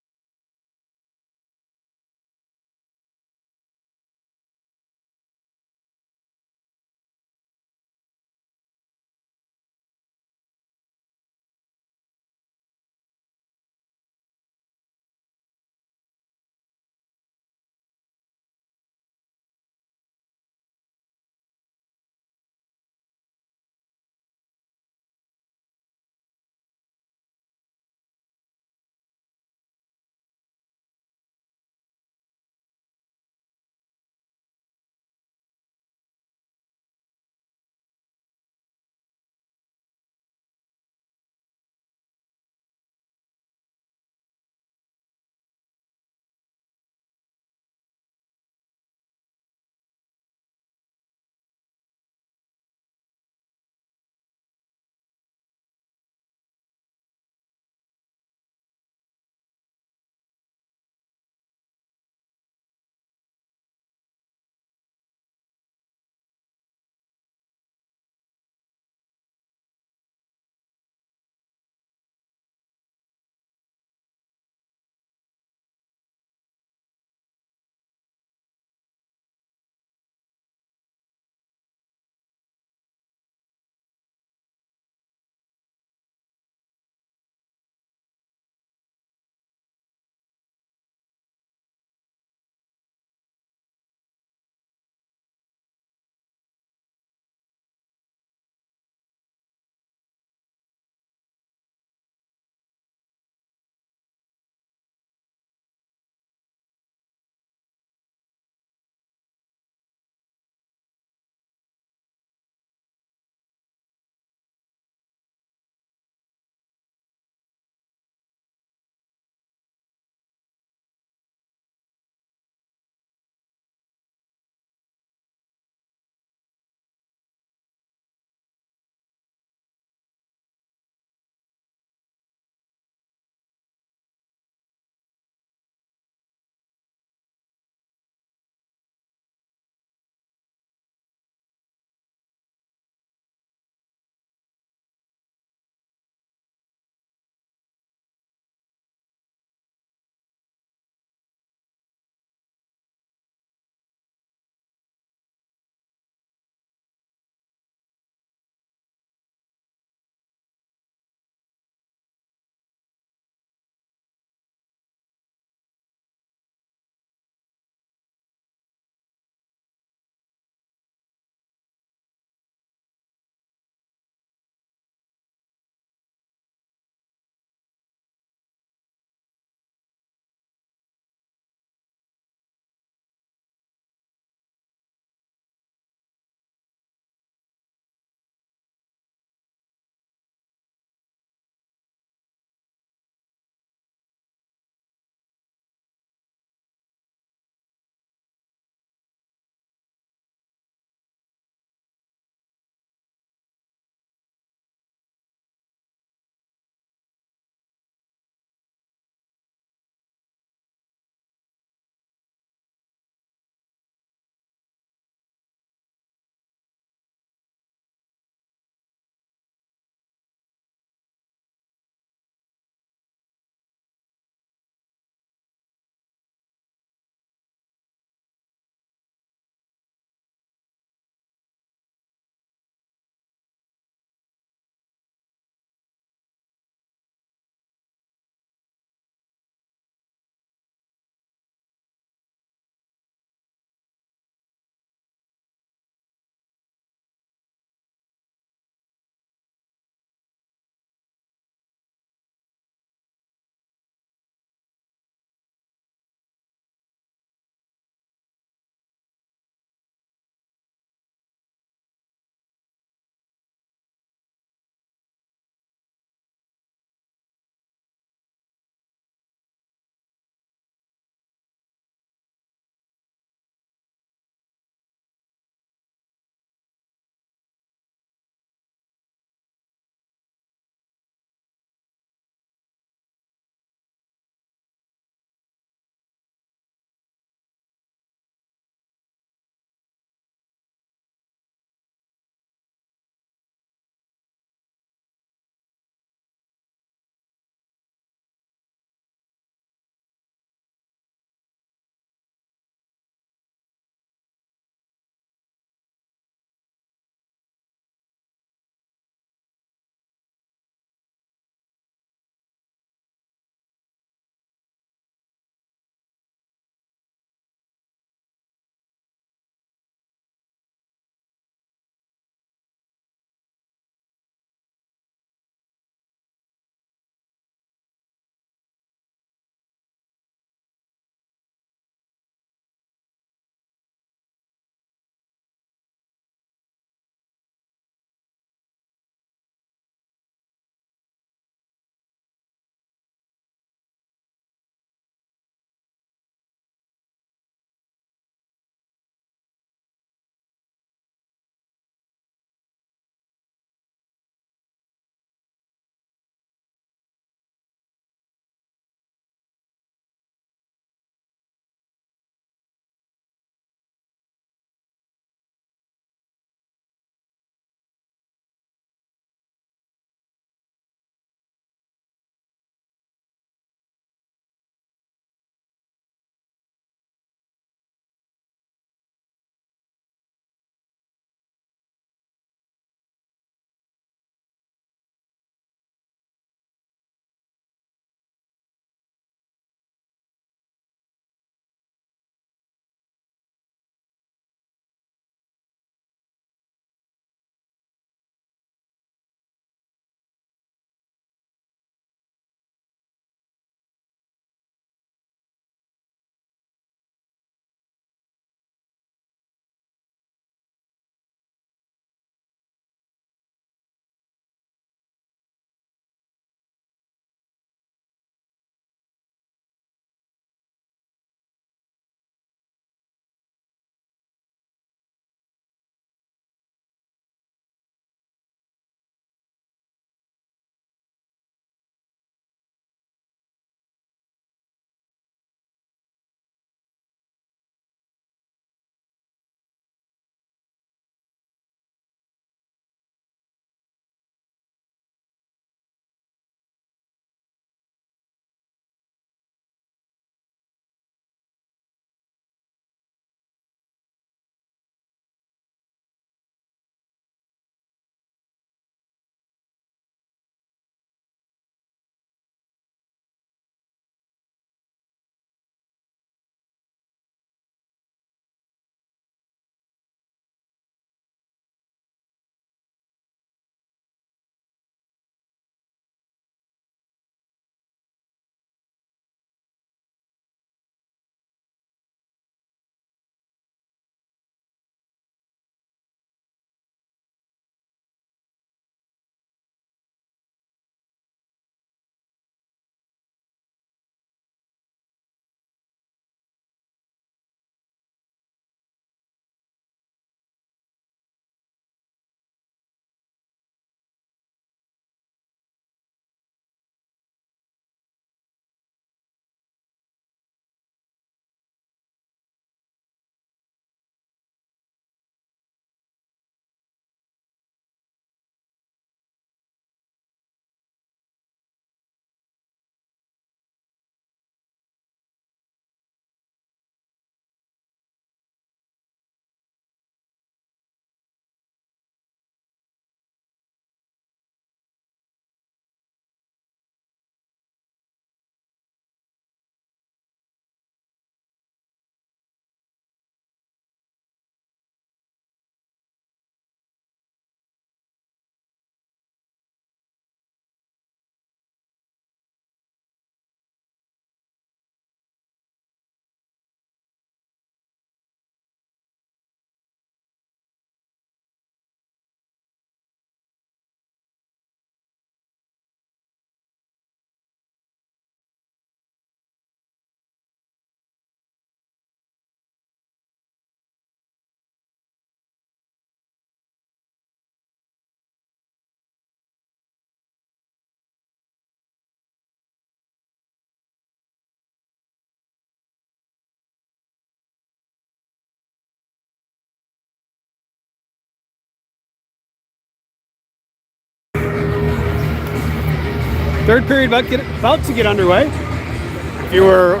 Third period about to get underway. If you were,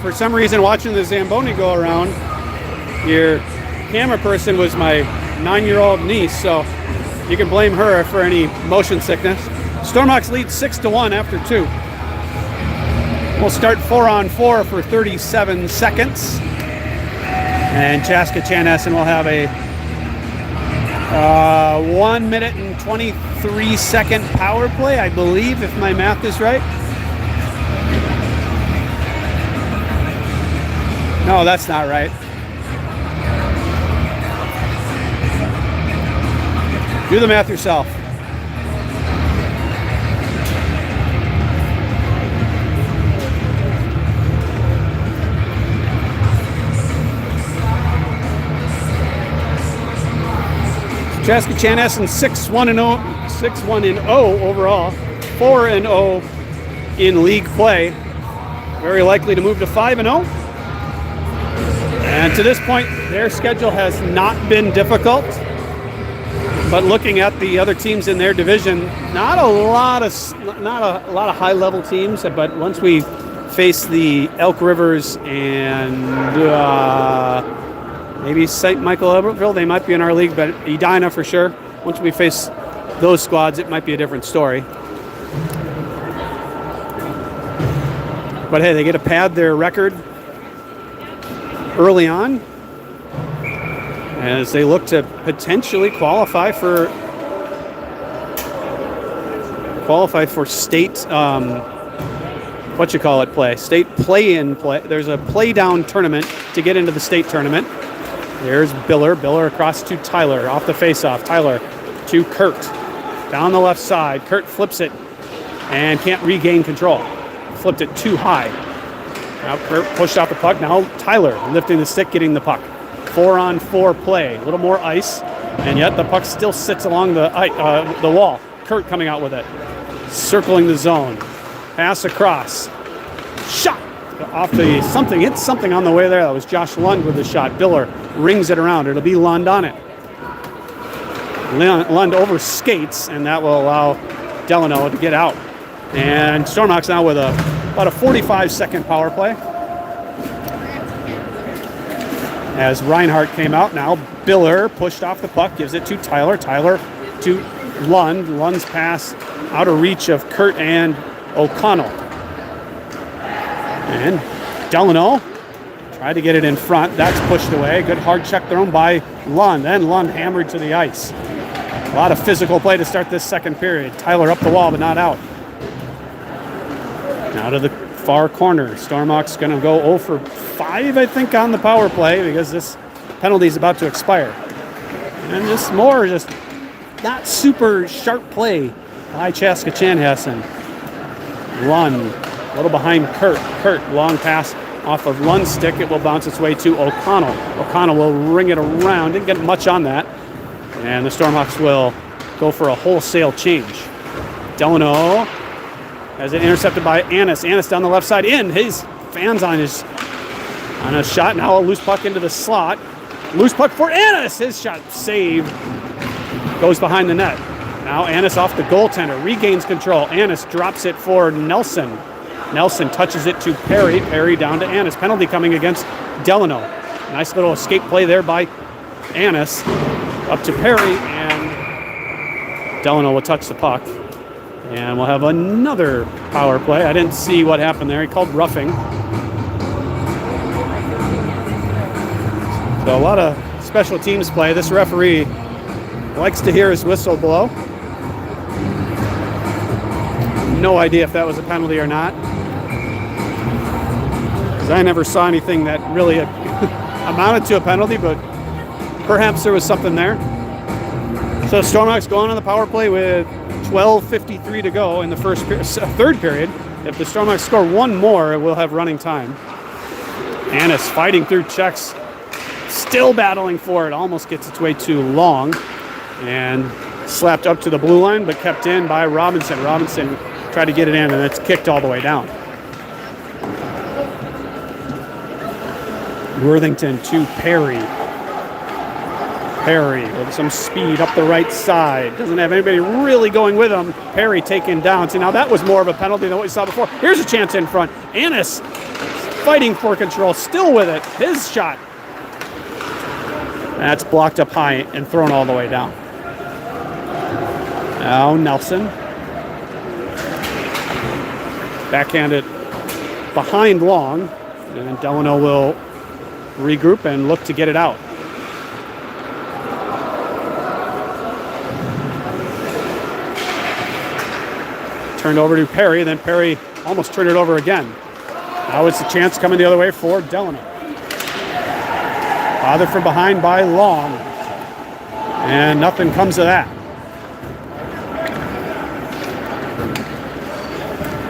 for some reason, watching the Zamboni go around, your camera person was my 9-year-old niece, so you can blame her for any motion sickness. Stormhawks lead 6-1 after 2. We'll start 4-on-4 for 37 seconds. And Chaska Chanhassen will have a 1 minute and 23 second power play, I believe, if my math is right. No, that's not right. Do the math yourself. Chaska Chanhassen 6-1-0 overall, 4-0 in league play. Very likely to move to 5-0. And to this point, their schedule has not been difficult. But looking at the other teams in their division, not a lot of high-level teams. But once we face the Elk Rivers and maybe St. Michael Albertville, they might be in our league, but Edina for sure. Once we face those squads, it might be a different story. But hey, they get to pad their record early on as they look to potentially qualify for state state play-in play. There's a play-down tournament to get into the state tournament. There's Biller across to Tyler, off the face-off. Tyler to Kurt, down the left side. Kurt flips it and can't regain control. Flipped it too high. Now Kurt pushed out the puck. Now Tyler lifting the stick, getting the puck. 4-on-4 play, a little more ice, and yet the puck still sits along the wall. Kurt coming out with it, circling the zone. Pass across. Shot off the something. Hit something on the way there. That was Josh Lund with the shot. Biller rings it around. It'll be Lund on it. Lund overskates, and that will allow Delano to get out. And Stormhawks now with about a 45-second power play. As Reinhardt came out, now Biller pushed off the puck, gives it to Tyler. Tyler to Lund. Lund's pass out of reach of Kurt and O'Connell. And Delano tried to get it in front. That's pushed away. Good hard check thrown by Lund. Then Lund hammered to the ice. A lot of physical play to start this second period. Tyler up the wall, but not out. Now to the far corner. Stormhawks going to go 0 for 5, I think, on the power play because this penalty is about to expire. And just not super sharp play by Chaska Chanhassen. Lund, a little behind Kurt. Kurt, long pass off of Lund's stick. It will bounce its way to O'Connell. O'Connell will ring it around. Didn't get much on that. And the Stormhawks will go for a wholesale change. Delano has it intercepted by Annis. Annis down the left side in. His fans on a shot. Now a loose puck into the slot. Loose puck for Annis. His shot saved. Goes behind the net. Now Annis off the goaltender. Regains control. Annis drops it for Nelson. Nelson touches it to Perry. Perry down to Annis. Penalty coming against Delano. Nice little escape play there by Annis. Up to Perry, and Delano will touch the puck. And we'll have another power play. I didn't see what happened there. He called roughing. So a lot of special teams play. This referee likes to hear his whistle blow. No idea if that was a penalty or not, because I never saw anything that really amounted to a penalty, but perhaps there was something there. So Stormhawks going on the power play with 12:53 to go in the third period. If the Stormhawks score one more, we'll have running time. Annis fighting through checks, still battling for it. Almost gets its way too long and slapped up to the blue line, but kept in by Robinson. Robinson tried to get it in, and it's kicked all the way down. Worthington to Perry. Perry with some speed up the right side. Doesn't have anybody really going with him. Perry taken down. See, now that was more of a penalty than what we saw before. Here's a chance in front. Annis fighting for control, still with it. His shot. That's blocked up high and thrown all the way down. Now Nelson. Backhanded behind long. And Delano will regroup and look to get it out. Turned over to Perry, then Perry almost turned it over again. Now it's a chance coming the other way for Delano. Bothered from behind by Long. And nothing comes of that.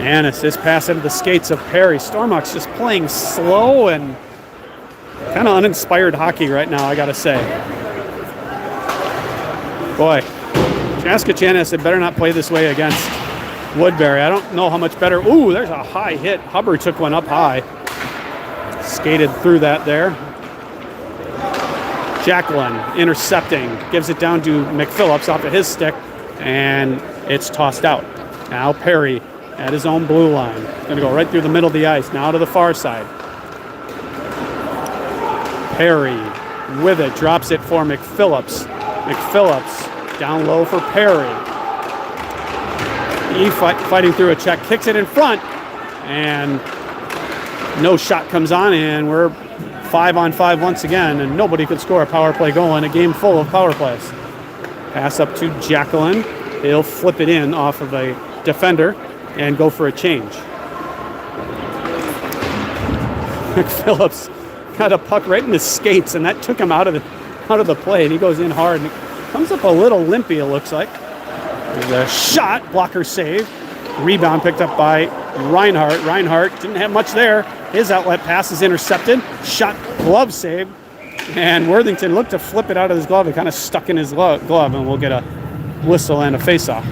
Annis, this pass into the skates of Perry. Stormox just playing slow and kind of uninspired hockey right now, I gotta say. Boy, Chaska had better not play this way against Woodbury. I don't know how much better. Ooh, there's a high hit. Hubbard took one up high. Skated through that there. Jacqueline intercepting. Gives it down to McPhillips off of his stick. And it's tossed out. Now Perry at his own blue line. Going to go right through the middle of the ice. Now to the far side. Perry with it. Drops it for McPhillips. McPhillips down low for Perry. Fighting through a check, kicks it in front, and no shot comes on, and we're 5-on-5 once again, and nobody could score a power play goal in a game full of power plays. Pass up to Jacqueline. He'll flip it in off of a defender and go for a change. McPhillips got a puck right in the skates, and that took him out of the play, and he goes in hard, and it comes up a little limpy, it looks like. There's a shot, blocker save. Rebound picked up by Reinhardt. Reinhardt didn't have much there. His outlet pass is intercepted. Shot, glove save. And Worthington looked to flip it out of his glove. It kind of stuck in his glove, and we'll get a whistle and a face-off.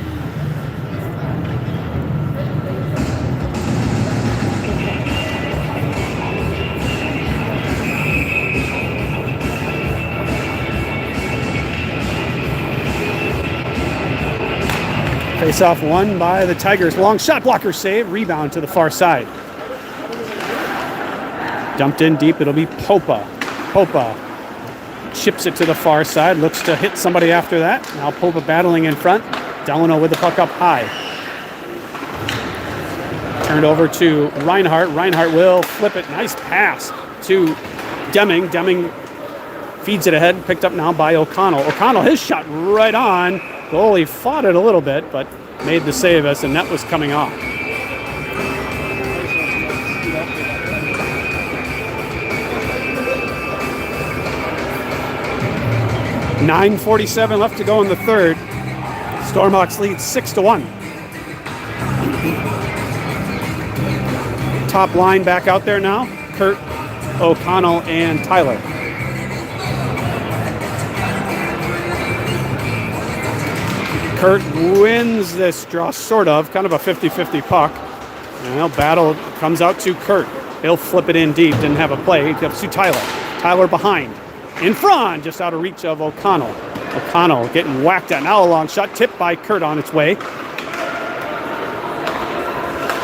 Face-off won by the Tigers. Long shot, blocker save. Rebound to the far side. Dumped in deep. It'll be Popa. Popa chips it to the far side. Looks to hit somebody after that. Now Popa battling in front. Delano with the puck up high. Turned over to Reinhardt. Reinhardt will flip it. Nice pass to Deming. Deming feeds it ahead. Picked up now by O'Connell. O'Connell, his shot right on. Goalie fought it a little bit, but made the save as the net was coming off. .9:47 left to go in the third. Stormhawks lead 6-1. Top line back out there now. Kurt, O'Connell, and Tyler. Kurt wins this draw, sort of, kind of a 50-50 puck. Well, battle comes out to Kurt. He'll flip it in deep, didn't have a play. He comes to Tyler. Tyler behind. In front, just out of reach of O'Connell. O'Connell getting whacked at. Now a long shot, tipped by Kurt on its way.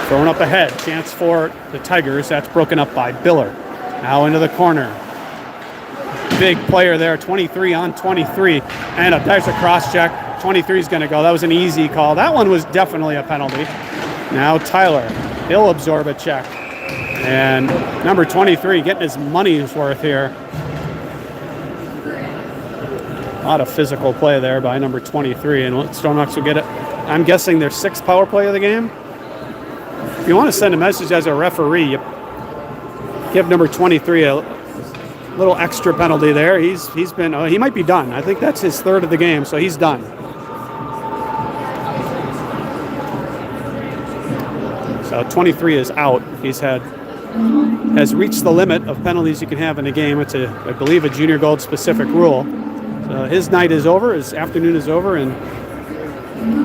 Throwing up ahead. Chance for the Tigers. That's broken up by Biller. Now into the corner. Big player there, 23 on 23. And there's a cross check. 23 is going to go. That was an easy call. That one was definitely a penalty. Now Tyler, he'll absorb a check. And number 23 getting his money's worth here. A lot of physical play there by number 23, and Stormhawks will get it. I'm guessing their sixth power play of the game. If you want to send a message as a referee, you give number 23 a little extra penalty there. He's been, he might be done. I think that's his third of the game, so he's done. So 23 is out. Has reached the limit of penalties you can have in a game. It's I believe a junior gold specific rule. So his night is over, his afternoon is over, and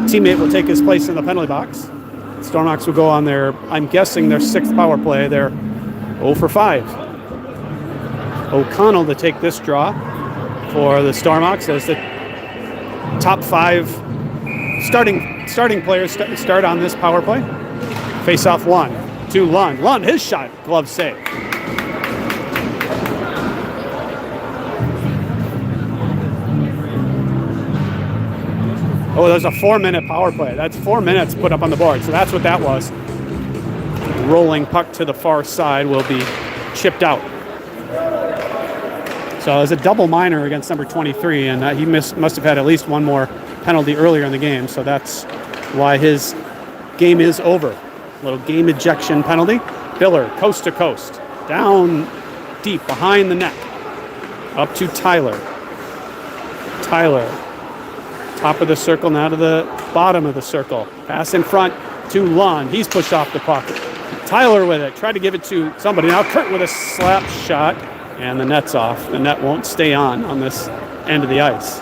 teammate will take his place in the penalty box. Stormhawks will go on their, I'm guessing, their sixth power play. They're 0 for 5. O'Connell to take this draw. for the Stormhawks as the top 5 starting players start on this power play. Face off 1 to Lund. Lund, his shot, glove save. Oh, there's a 4-minute power play. That's 4 minutes put up on the board. So that's what that was. Rolling puck to the far side will be chipped out. So it was a double minor against number 23, and he must have had at least one more penalty earlier in the game. So that's why his game is over. Little game ejection penalty. Biller, coast to coast. Down deep behind the net. Up to Tyler. Tyler. Top of the circle, now to the bottom of the circle. Pass in front to Lund. He's pushed off the puck. Tyler with it. Tried to give it to somebody. Now Kurt with a slap shot. And the net's off. The net won't stay on this end of the ice.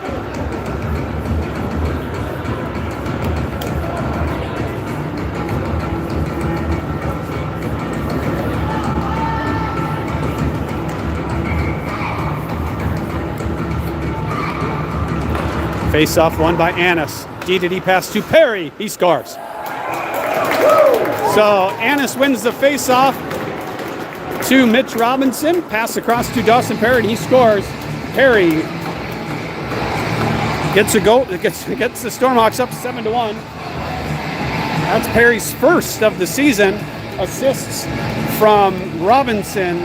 Face off won by Annis. D pass to Perry. He scores. So Annis wins the face off to Mitch Robinson. Pass across to Dawson Perry, and he scores. Perry gets the Stormhawks up 7-1. That's Perry's first of the season. Assists from Robinson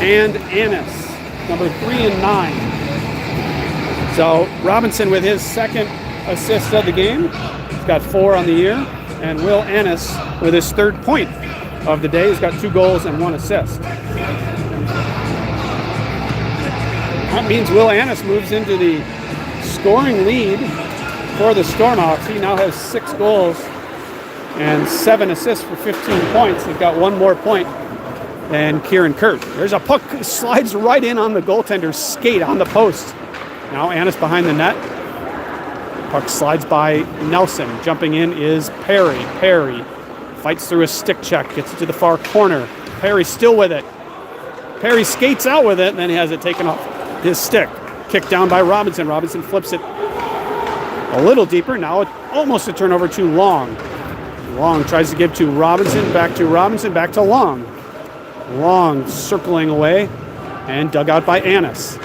and Annis, number 3 and 9. So Robinson with his second assist of the game. He's got 4 on the year. And Will Annis with his 3rd point of the day. He's got 2 goals and 1 assist. That means Will Annis moves into the scoring lead for the Stormhawks. He now has 6 goals and 7 assists for 15 points. He's got 1 more point than Kieran Kurt. There's a puck, slides right in on the goaltender's skate on the post. Now Annis behind the net. Puck slides by Nelson. Jumping in is Perry. Perry fights through a stick check, gets it to the far corner. Perry still with it. Perry skates out with it, and then he has it taken off his stick. Kicked down by Robinson. Robinson flips it a little deeper. Now almost a turnover to Long. Long tries to give to Robinson, back to Robinson, back to Long. Long circling away and dug out by Annis.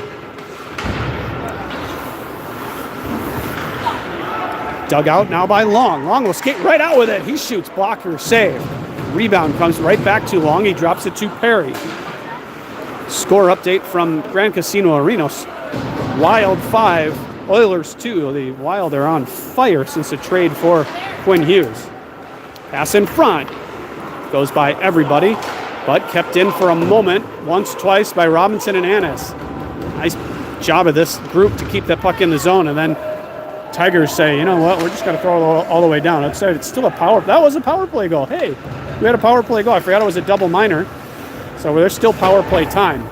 Dug out now by Long. Long will skate right out with it. He shoots, blocker, save. Rebound comes right back to Long. He drops it to Perry. Score update from Grand Casino Arenas. Wild 5, Oilers 2. The Wild are on fire since the trade for Quinn Hughes. Pass in front. Goes by everybody, but kept in for a moment, once, twice by Robinson and Annis. Nice job of this group to keep that puck in the zone, and then Tigers say, you know what, we're just going to throw it all the way down. It's still a power. That was a power play goal. Hey, we had a power play goal. I forgot it was a double minor. So there's still power play time.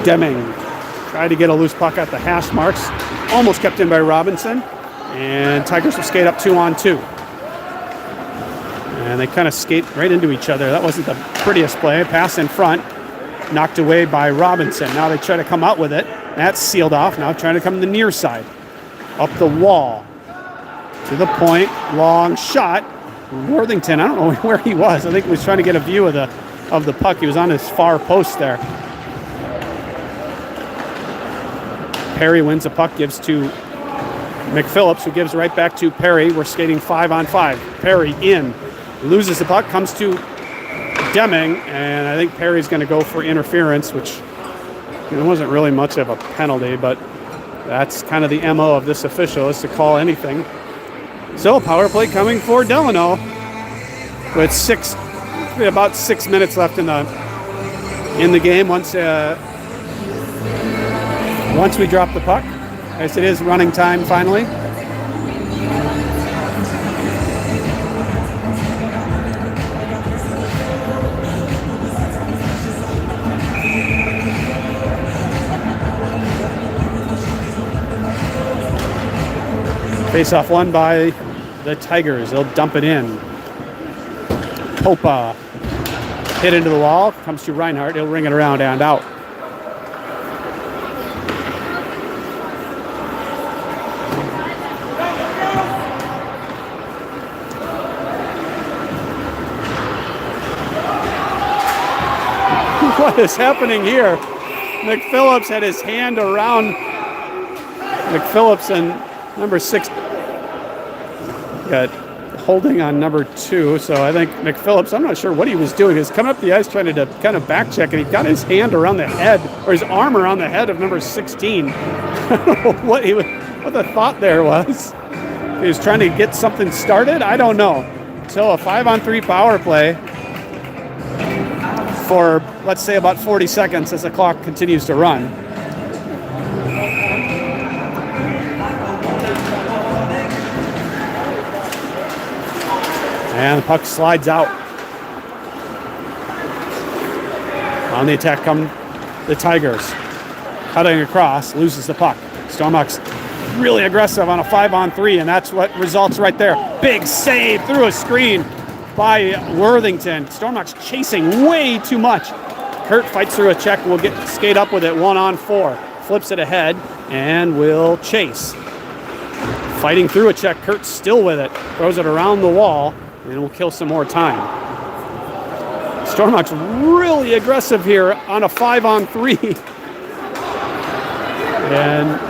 Deming tried to get a loose puck at the hash marks. Almost kept in by Robinson. And Tigers will skate up 2-on-2. And they kind of skate right into each other. That wasn't the prettiest play. Pass in front. Knocked away by Robinson. Now they try to come out with it. That's sealed off. Now trying to come to the near side. Up the wall. To the point. Long shot. Worthington, I don't know where he was. I think he was trying to get a view of the puck. He was on his far post there. Perry wins the puck. Gives to McPhillips, who gives right back to Perry. We're skating 5-on-5. Perry in. Loses the puck. Comes to Deming. And I think Perry's going to go for interference, which wasn't really much of a penalty, but that's kind of the MO of this official, is to call anything. So power play coming for Delano with about 6 minutes left in the game. Once we drop the puck, as it is running time finally. Face-off won by the Tigers. They'll dump it in. Popa hit into the wall, comes to Reinhardt. He'll ring it around and out. What is happening here? McPhillips had his hand around McPhillips and number 6 got holding on number 2. So I think McPhillips, I'm not sure what he was doing. He was coming up the ice trying to kind of back check, and he got his hand around the head, or his arm around the head of number 16. I don't know what the thought there was. He was trying to get something started. I don't know. So a 5-on-3 power play for, let's say, about 40 seconds as the clock continues to run. And the puck slides out. On the attack come the Tigers. Cutting across, loses the puck. Stormhawks really aggressive on a 5-on-3, and that's what results right there. Big save through a screen by Worthington. Stormhawks chasing way too much. Kurt fights through a check. Will skate up with it 1-on-4. Flips it ahead and will chase. Fighting through a check. Kurt's still with it. Throws it around the wall and will kill some more time. Stormhawks really aggressive here on a 5-on-3. And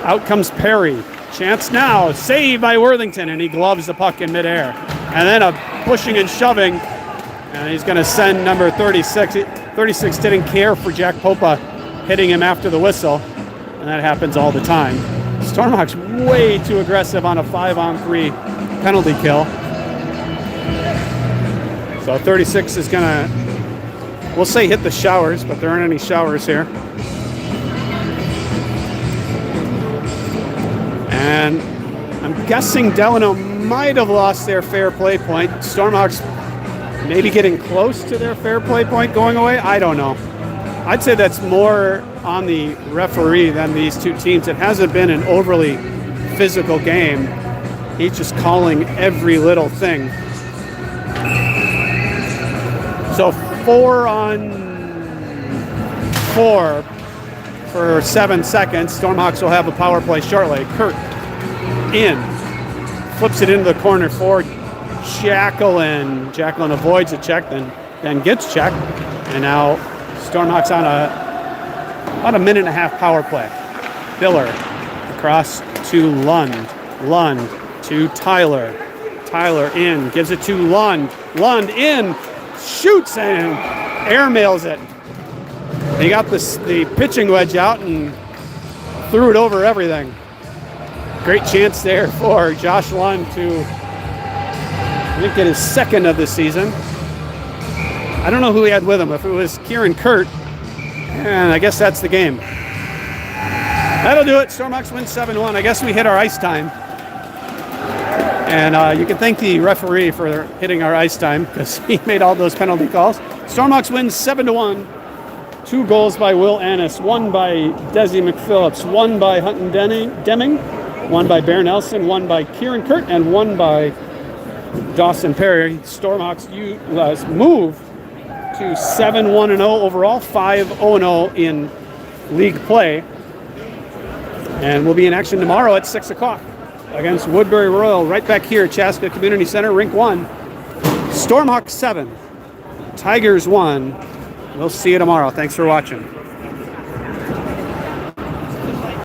out comes Perry. Chance now. Save by Worthington, and he gloves the puck in midair. And then a pushing and shoving, and he's going to send number 36. 36 didn't care for Jack Popa hitting him after the whistle, and that happens all the time. Stormhawks way too aggressive on a 5-on-3 penalty kill. So 36 is going to, we'll say hit the showers, but there aren't any showers here. And I'm guessing Delano might have lost their fair play point. Stormhawks maybe getting close to their fair play point going away. I don't know. I'd say that's more on the referee than these two teams. It hasn't been an overly physical game. He's just calling every little thing. So 4-on-4 for 7 seconds. Stormhawks will have a power play shortly. Kurt in. Flips it into the corner for Jacqueline. Jacqueline avoids a check, then gets checked. And now Stormhawks on about a minute and a half power play. Biller across to Lund. Lund to Tyler. Tyler in. Gives it to Lund. Lund in. Shoots and airmails it. He got the pitching wedge out and threw it over everything. Great chance there for Josh Lund to, I think, get his second of the season. I don't know who he had with him. If it was Kieran Kurt, and I guess that's the game. That'll do it. Stormhawks win 7-1. I guess we hit our ice time. And you can thank the referee for hitting our ice time because he made all those penalty calls. Stormhawks win 7-1. 2 goals by Will Annis, 1 by Desi McPhillips, 1 by Hutton Deming, 1 by Bear Nelson, 1 by Kieran Kurt, and 1 by Dawson Perry. Stormhawks move to 7-1-0 overall, 5-0-0 in league play. And we'll be in action tomorrow at 6 o'clock against Woodbury Royal, right back here at Chaska Community Center, Rink 1. Stormhawks 7, Tigers 1. We'll see you tomorrow. Thanks for watching.